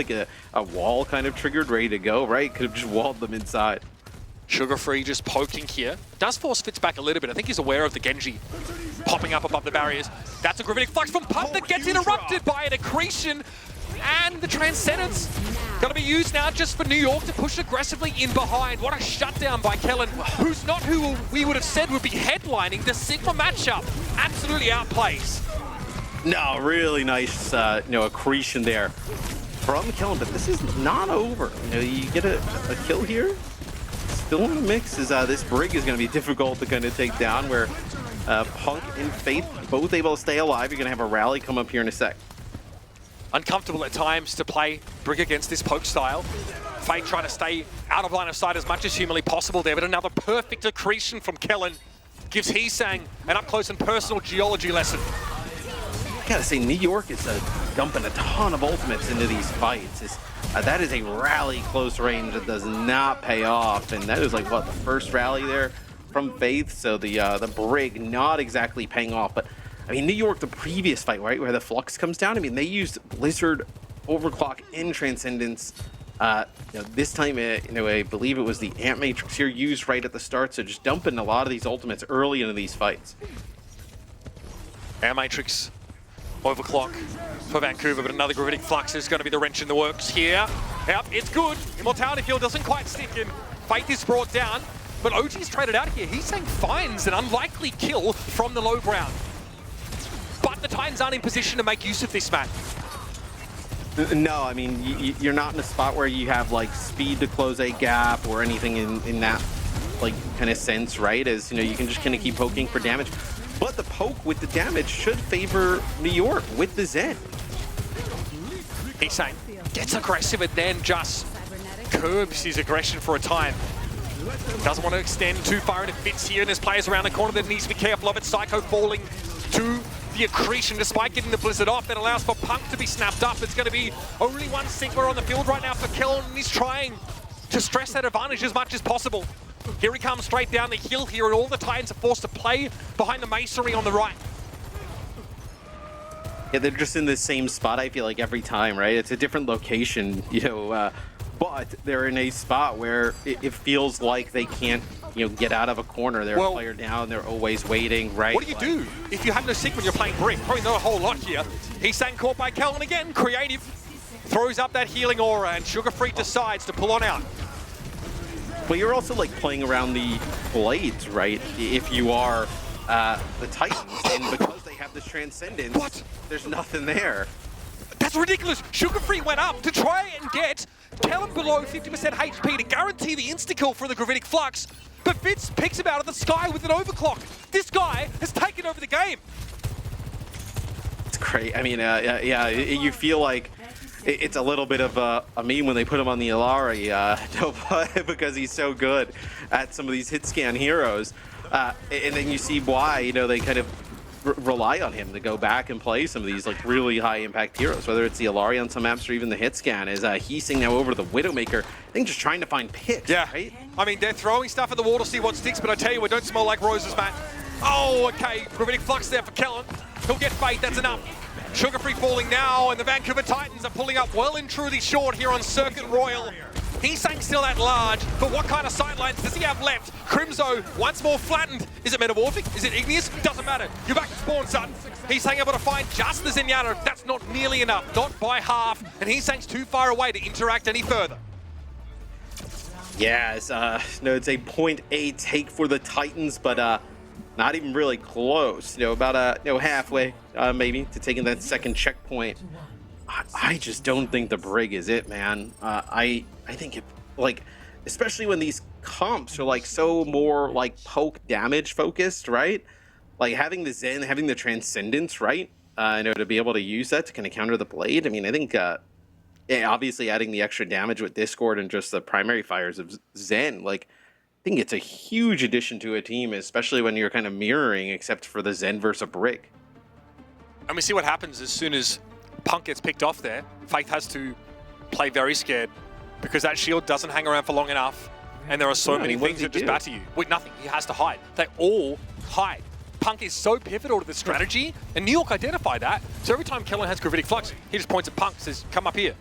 a wall kind of triggered, ready to go, right? Could have just walled them inside. Sugar Free just poking here. Does force Fitz back a little bit. I think he's aware of the Genji popping up above the barriers. That's a Gravitic Flux from Punk that gets interrupted by an accretion. And the Transcendence going to be used now just for New York to push aggressively in behind. What a shutdown by Kellen, who's not who we would have said would be headlining the Sigma matchup. Absolutely outplays. No, really nice, accretion there from Kellen, but this is not over. You get a kill here. Still in the mix is this Brig is going to be difficult to kind of take down, where Punk and Faith both able to stay alive. You're going to have a rally come up here in a sec. Uncomfortable at times to play Brig against this poke style. Fate trying to stay out of line of sight as much as humanly possible there, but another perfect accretion from Kellen gives Heesang an up-close and personal geology lesson. I gotta say, New York is dumping a ton of ultimates into these fights. That is a rally close range that does not pay off, and that is the first rally there from Faith, so the Brig not exactly paying off, but I mean, New York, the previous fight, right, where the Flux comes down, I mean, they used Blizzard, Overclock, and Transcendence. This time, I believe it was the Ant Matrix here used right at the start, so just dumping a lot of these ultimates early into these fights. Ant Matrix, Overclock for Vancouver, but another Gravitic Flux is going to be the wrench in the works here. Yep, it's good. Immortality Field doesn't quite stick in. Faith is brought down, but OG's traded out here. He's saying finds an unlikely kill from the low ground. But the Titans aren't in position to make use of this, man. No, I mean, you're not in a spot where you have speed to close a gap or anything in that kind of sense, right? As you can just kind of keep poking for damage. But the poke with the damage should favor New York with the Zen. He's saying gets aggressive and then just curbs his aggression for a time. Doesn't want to extend too far into Fitz here, and there's players around the corner that needs to be careful of it. Psycho falling to the accretion despite getting the Blizzard off. That allows for Punk to be snapped up. It's going to be only one Sigma on the field right now for Kellen, and he's trying to stress that advantage as much as possible. Here he comes straight down the hill here, and all the Titans are forced to play behind the masonry on the right. Yeah, they're just in the same spot, I feel like, every time, right? It's a different location, but they're in a spot where it feels like they can't, get out of a corner. They're a player down, they're always waiting, right? What do you do if you have no Sigma and you're playing Brig? Probably not a whole lot here. He's saying caught by Kellen again, creative. Throws up that healing aura, and Sugar Free decides to pull on out. But you're also playing around the blades, right? If you are the Titans, and because they have this Transcendence, there's nothing there. That's ridiculous. Sugar Free went up to try and get Kellen below 50% HP to guarantee the insta-kill for the Gravitic Flux, but Fitz picks him out of the sky with an overclock. This guy has taken over the game. It's great. I mean, you feel like it's a little bit of a meme when they put him on the Illari because he's so good at some of these hit scan heroes. And then you see why, they kind of rely on him to go back and play some of these really high impact heroes, whether it's the Illari on some maps or even the hit scan. Is Heesang now over to the Widowmaker, I think just trying to find picks, right? I mean, they're throwing stuff at the wall to see what sticks, but I tell you what, don't smell like roses, man. Oh, okay, Gravitic Flux there for Kellen. He'll get Fate, that's enough. Sugar Free falling now, and the Vancouver Titans are pulling up well and truly short here on Circuit Royal. Heesang still at large, but what kind of sightlines does he have left? Crimzo once more flattened. Is it Metamorphic? Is it Igneous? Doesn't matter. You're back to spawn, son. Heesang able to find just the Zenyatta. That's not nearly enough, not by half, and Heesang's too far away to interact any further. Yeah, it's a 0.8 take for the Titans, but not even really close. About halfway maybe to taking that second checkpoint. I just don't think the Brig is it, man. I think it, especially when these comps are so more poke damage focused, right? Having the Zen, having the Transcendence, right? to be able to use that to kind of counter the blade. I mean, I think, yeah, obviously adding the extra damage with Discord and just the primary fires of Zen, like, I think it's a huge addition to a team, especially when you're kind of mirroring, except for the Zen versus a Brick. And we see what happens as soon as Punk gets picked off there. Faith has to play very scared because that shield doesn't hang around for long enough, and there are so many things that just batter you. Wait, nothing. He has to hide. They all hide. Punk is so pivotal to the strategy, and New York identify that. So every time Kellen has Gravitic Flux, he just points at Punk, says, come up here.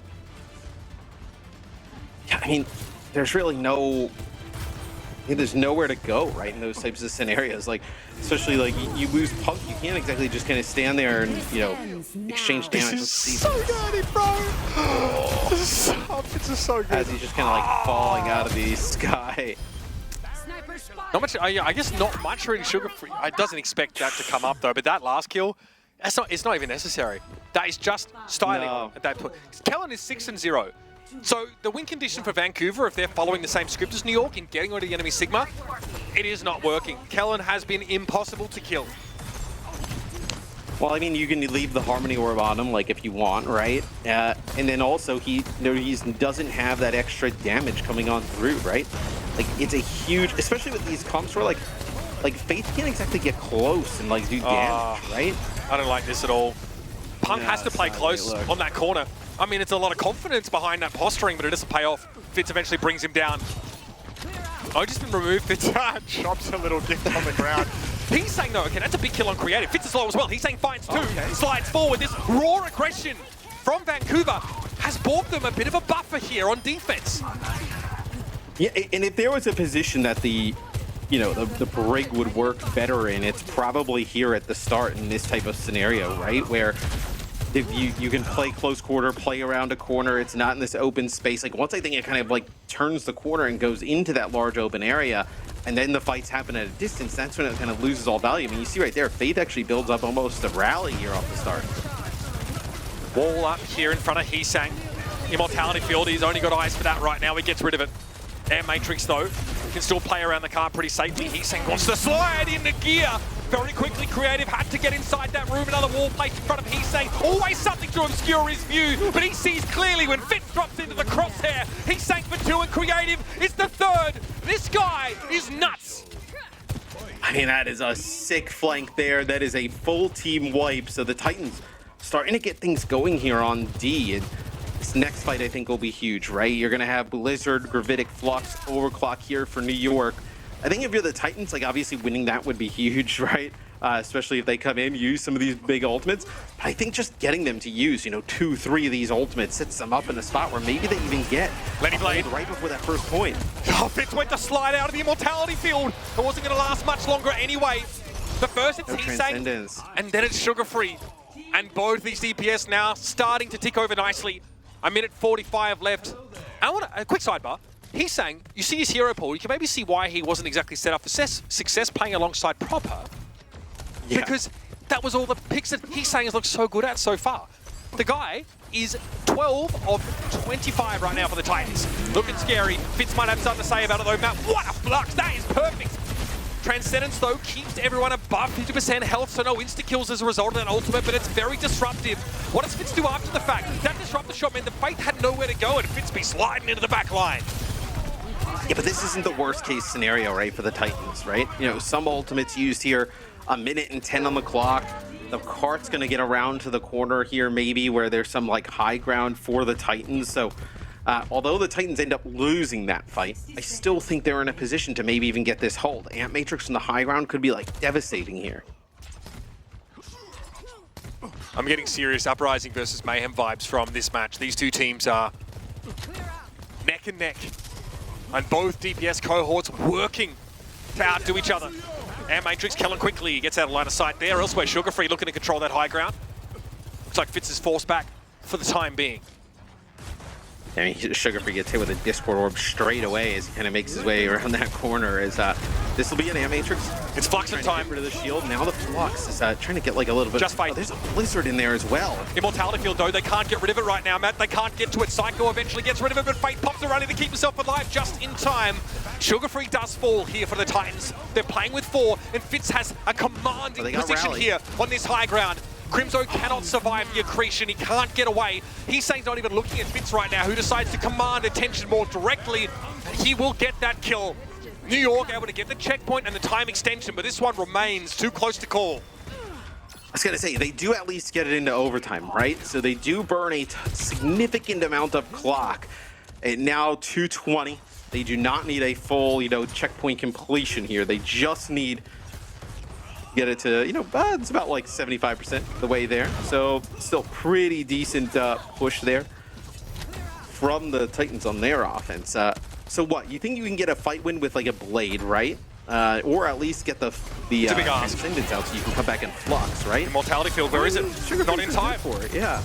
Yeah, I mean, there's really no... there's nowhere to go, right, in those types of scenarios. Like, especially, like, you lose Punk, you can't exactly just kind of stand there and, you know, exchange damage. This is so dirty, bro! This is so good. As he's just kind of, like, falling out of the sky. Not much, I guess not much really Sugar Free. I doesn't expect that to come up, though, but that last kill, it's not even necessary. That is just styling at that point. Kellen is 6-0. So the win condition for Vancouver, if they're following the same script as New York in getting onto the enemy Sigma, it is not working. Kellen has been impossible to kill. Well, I mean, you can leave the Harmony Orb on him, like, if you want, right? And then also, he doesn't have that extra damage coming on through, right? Like, it's a huge, especially with these comps where, like Faith can't exactly get close and, like, do damage, right? I don't like this at all. Punk has to play close on that corner. I mean, it's a lot of confidence behind that posturing, but it doesn't pay off. Fitz eventually brings him down. Oh, just been removed. Fitz chops a little gift on the ground. He's saying, no, okay, that's a big kill on Creative. Fitz is low as well. He's saying finds two. Slides forward. This raw aggression from Vancouver has bought them a bit of a buffer here on defense. Yeah, and if there was a position that the Brig would work better in, it's probably here at the start in this type of scenario, right? Where if you can play close quarter, play around a corner, it's not in this open space. Like, once I think it kind of like turns the corner and goes into that large open area, and then the fights happen at a distance, that's when it kind of loses all value. I mean, you see right there, Faith actually builds up almost a rally here off the start. Wall up here in front of Heesang. Immortality Field, he's only got eyes for that right now. He gets rid of it. Air Matrix, though, can still play around the car pretty safely. Heesang wants to slide into gear. Very quickly, Creative had to get inside that room. Another wall placed in front of Heesang. Always something to obscure his view, but he sees clearly when Fitz drops into the crosshair. Heesang for two, and Creative is the third. This guy is nuts. I mean, that is a sick flank there. That is a full team wipe. So the Titans starting to get things going here on D. And this next fight, I think, will be huge, right? You're going to have Blizzard, Gravitic Flux, Overclock here for New York. I think if you're the Titans, like, obviously winning that would be huge, right? Especially if they come in, use some of these big ultimates. But I think just getting them to use, 2, 3 of these ultimates sets them up in a spot where maybe they even get Lenny Blade right before that first point. Oh, Fitz went to slide out of the Immortality Field. It wasn't going to last much longer anyway. But first it's Heesang, and then it's Sugar Free. And both these DPS now starting to tick over nicely. A minute 45 left. I want a quick sidebar. Heesang, you see his hero pool, you can maybe see why he wasn't exactly set up for success playing alongside Proper. Yeah. Because that was all the picks that Heesang has looked so good at so far. The guy is 12 of 25 right now for the Titans. Looking scary. Fitz might have something to say about it though, Matt. What a flux, that is perfect. Transcendence though keeps everyone above 50% health, so no insta-kills as a result of that ultimate, but it's very disruptive. What does Fitz do after the fact? That disruptive shot meant the Faith had nowhere to go and Fitz be sliding into the back line. Yeah, but this isn't the worst case scenario, right, for the Titans, right? Some ultimates used here, a minute and 10 on the clock. The cart's going to get around to the corner here, maybe, where there's some, like, high ground for the Titans. So, although the Titans end up losing that fight, I still think they're in a position to maybe even get this hold. Ant Matrix on the high ground could be, like, devastating here. I'm getting serious Uprising versus Mayhem vibes from this match. These two teams are neck and neck. And both DPS cohorts working to outdo each other. And Matrix Kellen quickly gets out of line of sight there. Elsewhere, Sugar Free looking to control that high ground. Looks like Fitz is forced back for the time being. I mean, Sugar Free gets hit with a Discord Orb straight away as he kind of makes his way around that corner. As this will be an Ant Matrix. It's Flux in time. Get rid of the shield. Now the Flux is trying to get like a little bit. Just fight. Oh, there's a Blizzard in there as well. Immortality Field though, they can't get rid of it right now, Matt. They can't get to it. Psycho eventually gets rid of it, but Faith pops around to keep himself alive just in time. Sugar Free does fall here for the Titans. They're playing with 4, and Fitz has a commanding position here on this high ground. Crimzo cannot survive the accretion. He can't get away. He's saying he's not even looking at Fitz right now, who decides to command attention more directly. And he will get that kill. New York able to get the checkpoint and the time extension, but this one remains too close to call. I was gonna say, they do at least get it into overtime, right? So they do burn a significant amount of clock. And now 2:20. They do not need a full, checkpoint completion here. They just need to get it to, it's about like 75% the way there. So still pretty decent push there from the Titans on their offense. So what, you think you can get a fight win with like a blade, right? Or at least get the transcendence out so you can come back and flux, right? Mortality field, where is it? Not in time for it, yeah.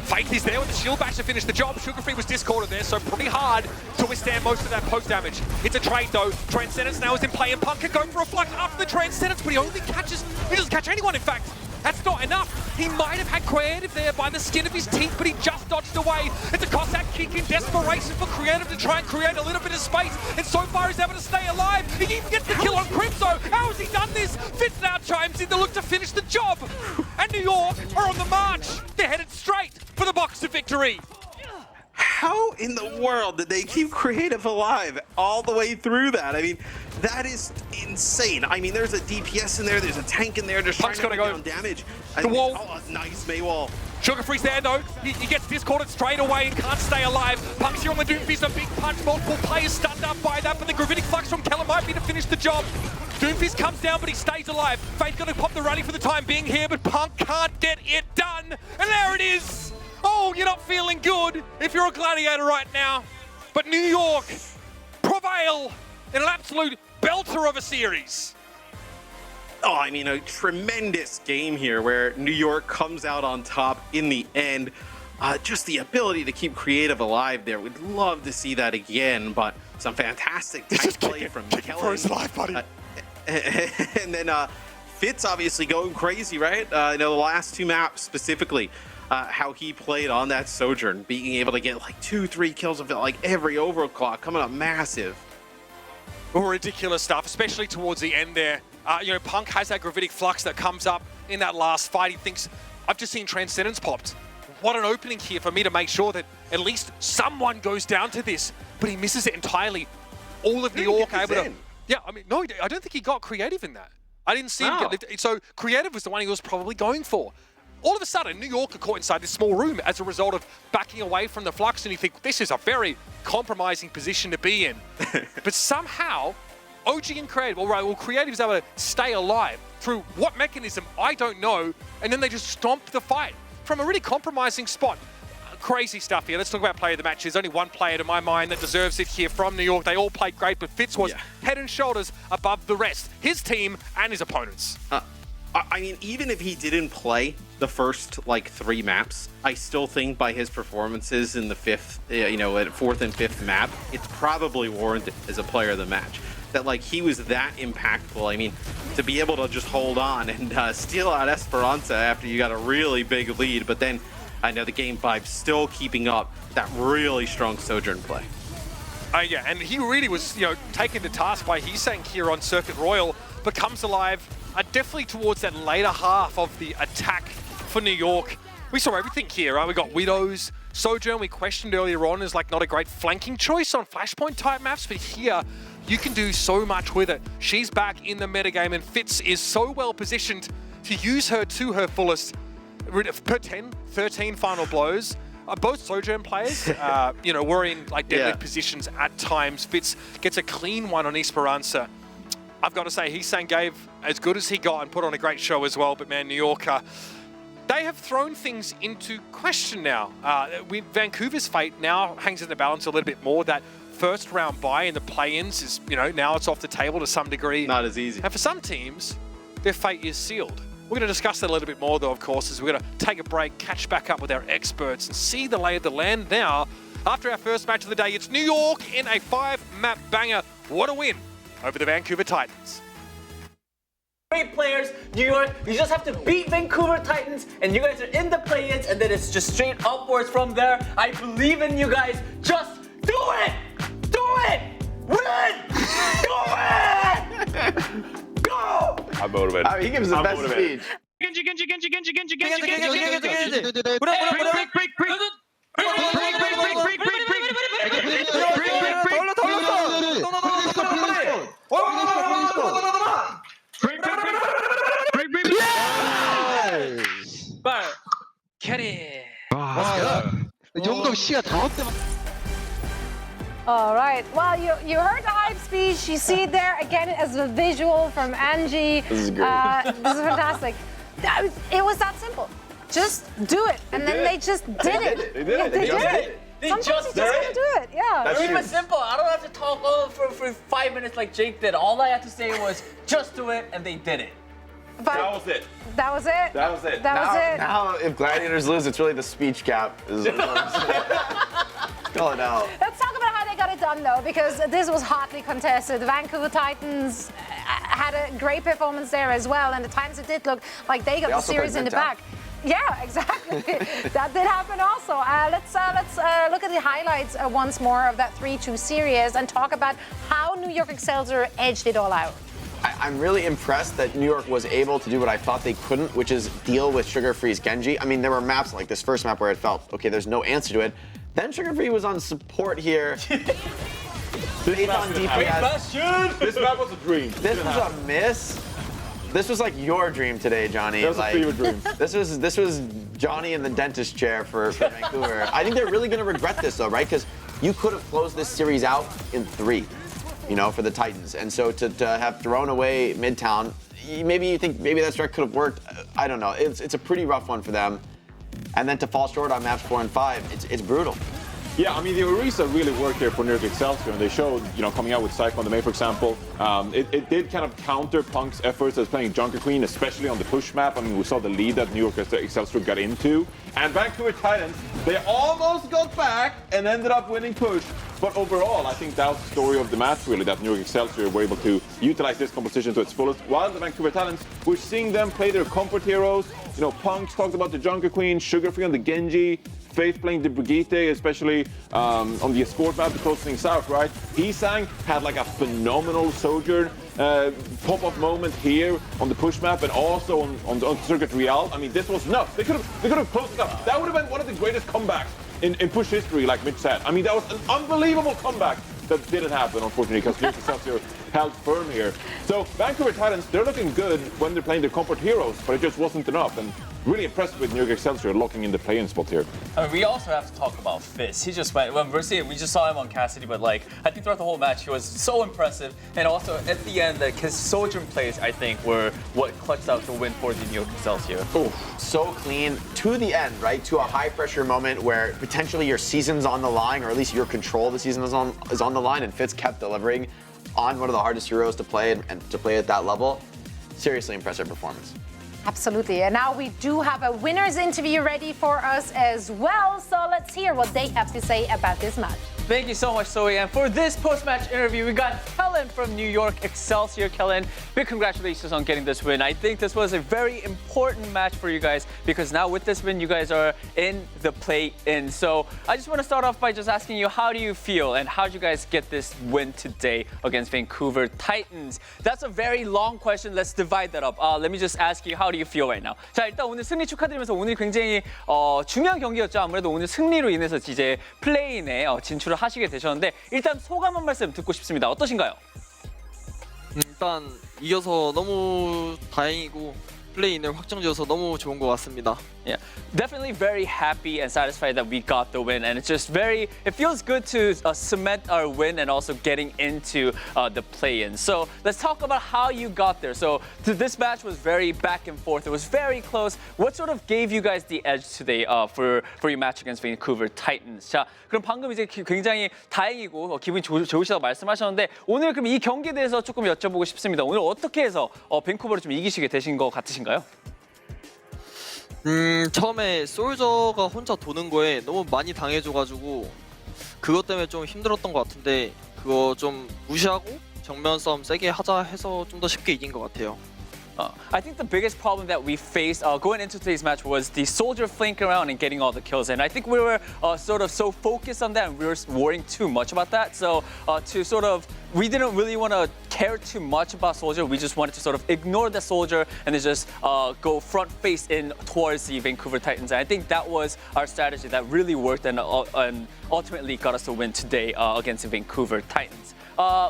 Faith is there with the shield bash to finish the job. Sugar-Free was discorded there, so pretty hard to withstand most of that post damage. It's a trade though. Transcendence now is in play, and Punk can go for a flux after the Transcendence, but he doesn't catch anyone, in fact. That's not enough. He might have had Creative there by the skin of his teeth, but he just dodged away. It's a Cossack kick in desperation for Creative to try and create a little bit of space, and so far he's able to stay alive. He even gets the kill on Crimzo. How has he done this? Fitz now chimes in to look to finish the job. And New York are on the march. They're headed straight for the box to victory. How in the world did they keep Creative alive all the way through that? I mean, that is insane. I mean, there's a DPS in there, there's a tank in there just trying to get down damage. The wall. Oh, nice Maywall. Sugar-Free's there though. He gets discorded straight away and can't stay alive. Punk's here on the Doomfist, a big punch. Multiple players stunned up by that, but the Gravitic Flux from Keller might be to finish the job. Doomfist comes down, but he stays alive. Fate's gonna pop the rally for the time being here, but Punk can't get it done. And there it is. Oh, you're not feeling good if you're a gladiator right now. But New York prevail in an absolute belter of a series. Oh, I mean, a tremendous game here where New York comes out on top in the end. Just the ability to keep Creative alive there. We'd love to see that again, but some fantastic tank play from Keller. For his life, buddy. And then Fitz obviously going crazy, right? The last two maps specifically. How he played on that Sojourn, being able to get like 2-3 kills of it, like every overclock, coming up massive. Ridiculous stuff, especially towards the end there. Punk has that Gravitic Flux that comes up in that last fight. He thinks, I've just seen Transcendence popped. What an opening here for me to make sure that at least someone goes down to this, but he misses it entirely. All of New York able to... Yeah, I mean, no, I don't think he got Creative in that. I didn't see him get it. So Creative was the one he was probably going for. All of a sudden, New York are caught inside this small room as a result of backing away from the Flux, and you think, this is a very compromising position to be in. But somehow, OG and Creative, Creative is able to stay alive through what mechanism, I don't know, and then they just stomp the fight from a really compromising spot. Crazy stuff here. Let's talk about player of the match. There's only one player to my mind that deserves it here from New York. They all played great, but Fitz was head and shoulders above the rest. His team and his opponents. I mean, even if he didn't play the first, 3 maps, I still think by his performances in the fifth, at fourth and fifth map, it's probably warranted as a player of the match. That, he was that impactful. I mean, to be able to just hold on and steal out Esperança after you got a really big lead, but then I know the game 5 still keeping up that really strong Sojourn play. Yeah, and he really was, taken to task by Heesang here on Circuit Royal, but comes alive definitely towards that later half of the attack for New York. We saw everything here, right? We got Widows, Sojourn, we questioned earlier on as not a great flanking choice on Flashpoint type maps, but here you can do so much with it. She's back in the metagame, and Fitz is so well positioned to use her to her fullest. Per 10, 13 final blows. Both Sojourn players, were in deadlift positions at times. Fitz gets a clean one on Esperança. I've got to say, Heesang gave as good as he got and put on a great show as well. But man, New York, they have thrown things into question now. Vancouver's fate now hangs in the balance a little bit more. That first round bye in the play-ins is, now it's off the table to some degree. Not as easy. And for some teams, their fate is sealed. We're going to discuss that a little bit more, though, of course, as we're going to take a break, catch back up with our experts, and see the lay of the land now. After our first match of the day, it's New York in a 5-map banger. What a win over the Vancouver Titans. Great players, New York. You just have to beat Vancouver Titans, and you guys are in the play-ins, and then it's just straight upwards from there. I believe in you guys. Just do it! Do it! Win! Do it! Go! I'm motivated. He gives the best speech. You can 용동 씨가 다음 때. All right. Well, you heard the hype speech. You see it there again as a visual from Angie. This is great. This is fantastic. It was that simple. Just do it, and then they just did it. They did it. They just did did it. They Sometimes just you just did have to do it. Yeah. That's Keep true. it simple. I don't have to talk for 5 minutes like Jake did. All I had to say was just do it, and they did it. But That was it. that was it. That was it. That was it. Now, if Gladiators lose, it's really the speech gap. Is what I'm saying. Call it out. Let's talk about how they got it done, though, because this was hotly contested. The Vancouver Titans had a great performance there as well, and at times it did look like they got the also series played in the Midtown. back. Yeah, exactly. That did happen also. Let's look at the highlights once more of that 3-2 series and talk about how New York Excelsior edged it all out. I'm really impressed that New York was able to do what I thought they couldn't, which is deal with Sugar Free's Genji. I mean, there were maps like this first map where it felt, okay, there's no answer to it. Then Sugar Free was on support here. Based on DPS. This map was a dream. This was a miss. This was like your dream today, Johnny. That was like, a fever dream. This was Johnny in the dentist chair for Vancouver. I think they're really going to regret this, though, right? Because you could have closed this series out in 3, you know, for the Titans. And so to have thrown away Midtown, maybe you think maybe that strat could have worked. I don't know. It's a pretty rough one for them. And then to fall short on maps 4 and 5, it's brutal. Yeah, I mean, the Orisa really worked here for New York Excelsior, and they showed, you know, coming out with Psycho on the main, for example, it did kind of counter Punk's efforts as playing Junker Queen, especially on the push map. I mean, we saw the lead that New York Excelsior got into. And Vancouver Titans, they almost got back and ended up winning push. But overall, I think that was the story of the match, really, that New York Excelsior were able to utilize this composition to its fullest. While the Vancouver Titans, we're seeing them play their comfort heroes. You know, Punk's talked about the Junker Queen, Sugar Free on the Genji, Faith playing the Brigitte, especially on the escort map to close things out, right? Hisang had like a phenomenal Sojourn pop-up moment here on the push map and also on Circuit Royale. I mean, this was nuts. They could have closed it up. That would have been one of the greatest comebacks in push history, like Mitch said. I mean, that was an unbelievable comeback that didn't happen, unfortunately, because New York Excelsior held firm here. So Vancouver Titans, they're looking good when they're playing their comfort heroes, but it just wasn't enough. And really impressed with New York Excelsior locking in the play-in spot here. I mean, we also have to talk about Fizz. He just went, when we just saw him on Cassidy, but like, I think throughout the whole match, he was so impressive. And also at the end, like, his Sojourn plays, I think, were what clutched out the win for the New York Excelsior. Oh, so clean to the end, right? To a high-pressure moment where potentially your season's on the line, or at least your control of the season is on the line, and Fitz kept delivering on one of the hardest heroes to play and to play at that level. Seriously impressive performance. Absolutely. And now we do have a winner's interview ready for us as well. So let's hear what they have to say about this match. Thank you so much, Zoe. And for this post-match interview, we got Kellen from New York Excelsior. Kellen, big congratulations on getting this win. I think this was a very important match for you guys because now with this win, you guys are in the play-in. So I just want to start off by just asking you, how do you feel and how did you guys get this win today against Vancouver Titans? That's a very long question. Let's divide that up. Let me just ask you, how do you feel right now? 자, 일단 오늘 승리 축하드리면서 오늘 굉장히 중요한 경기였죠. 아무래도 오늘 승리로 인해서 이제 플레이인에 진출을 하시게 되셨는데 일단 소감 한 말씀 듣고 싶습니다. 어떠신가요? 일단 이겨서 너무 다행이고 플레이인을 확정지어서 너무 좋은 것 같습니다. Yeah, definitely very happy and satisfied that we got the win, and it's just it feels good to cement our win and also getting into the play-in. So let's talk about how you got there. So this match was very back and forth. It was very close. What sort of gave you guys the edge today for your match against Vancouver Titans? 자, 그럼 방금 이제 굉장히 다행이고 기분이 좋으시다고 말씀하셨는데 오늘 그럼 이 경기에 대해서 조금 여쭤보고 싶습니다. 오늘 어떻게 해서 밴쿠버를 좀 이기시게 되신 것 같으신가요? 처음에 솔저가 혼자 도는 거에 너무 많이 당해줘가지고 그것 때문에 좀 힘들었던 것 같은데 그거 좀 무시하고 정면 싸움 세게 하자 해서 좀 더 쉽게 이긴 것 같아요. I think the biggest problem that we faced going into today's match was the soldier flanking around and getting all the kills in. I think we were sort of so focused on that and we were worrying too much about that. So we didn't really want to care too much about soldier. We just wanted to sort of ignore the soldier and then just go front face in towards the Vancouver Titans. And I think that was our strategy that really worked and ultimately got us to win today against the Vancouver Titans.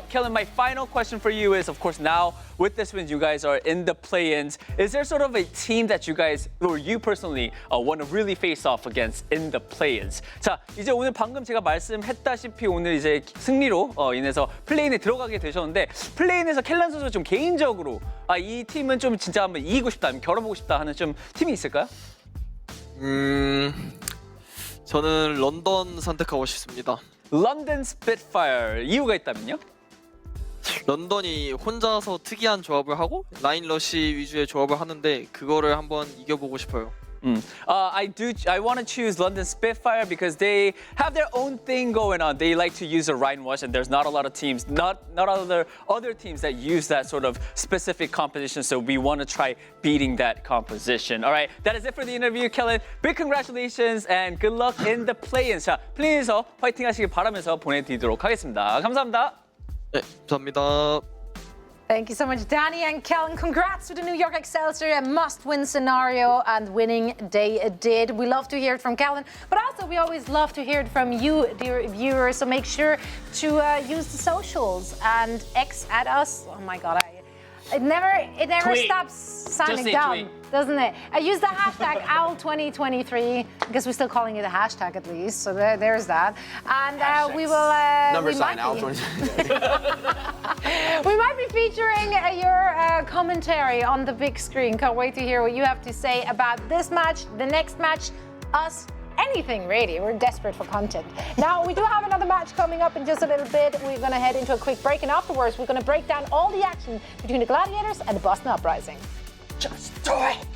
Kellen, my final question for you is, of course, now with this win, you guys are in the play-ins. Is there sort of a team that you guys, or you personally, want to really face off against in the play-ins? 자, 이제 오늘 방금 제가 말씀했다시피 오늘 이제 승리로 인해서 플레이인에 들어가게 되셨는데 플레이인에서 켈란 선수 좀 개인적으로 이 팀은 좀 진짜 한번 이기고 싶다, 겨뤄보고 싶다 하는 좀 팀이 있을까요? 저는 런던 선택하고 싶습니다. 런던 스핏파이어 이유가 있다면요? 런던이 혼자서 특이한 조합을 하고 라인 러시 위주의 조합을 하는데 그거를 한번 이겨보고 싶어요. I want to choose London Spitfire because they have their own thing going on. They like to use a Ryan Rush, and there's not a lot of teams, not other teams that use that sort of specific composition. So we want to try beating that composition. All right, that is it for the interview, Kellen. Big congratulations and good luck in the play-ins. 자, 플레이에서 파이팅하시길 바라면서 보내드리도록 하겠습니다. 감사합니다. 네, 감사합니다. Thank you so much, Danny and Kellen. Congrats to the New York Excelsior, a must-win scenario, and winning they did. We love to hear it from Kellen, but also we always love to hear it from you, dear viewers. So make sure to use the socials and X at us. Oh my God, it never Tweet. stops sounding Just say dumb, tweet. doesn't it? I use the hashtag OWL2023 because we're still calling it a hashtag at least. So there's that, and we will. Number we sign might be- Al20. We might be featuring your commentary on the big screen. Can't wait to hear what you have to say about this match, the next match, us, anything really. We're desperate for content. Now, we do have another match coming up in just a little bit. We're going to head into a quick break, and afterwards, we're going to break down all the action between the Gladiators and the Boston Uprising. Just do it!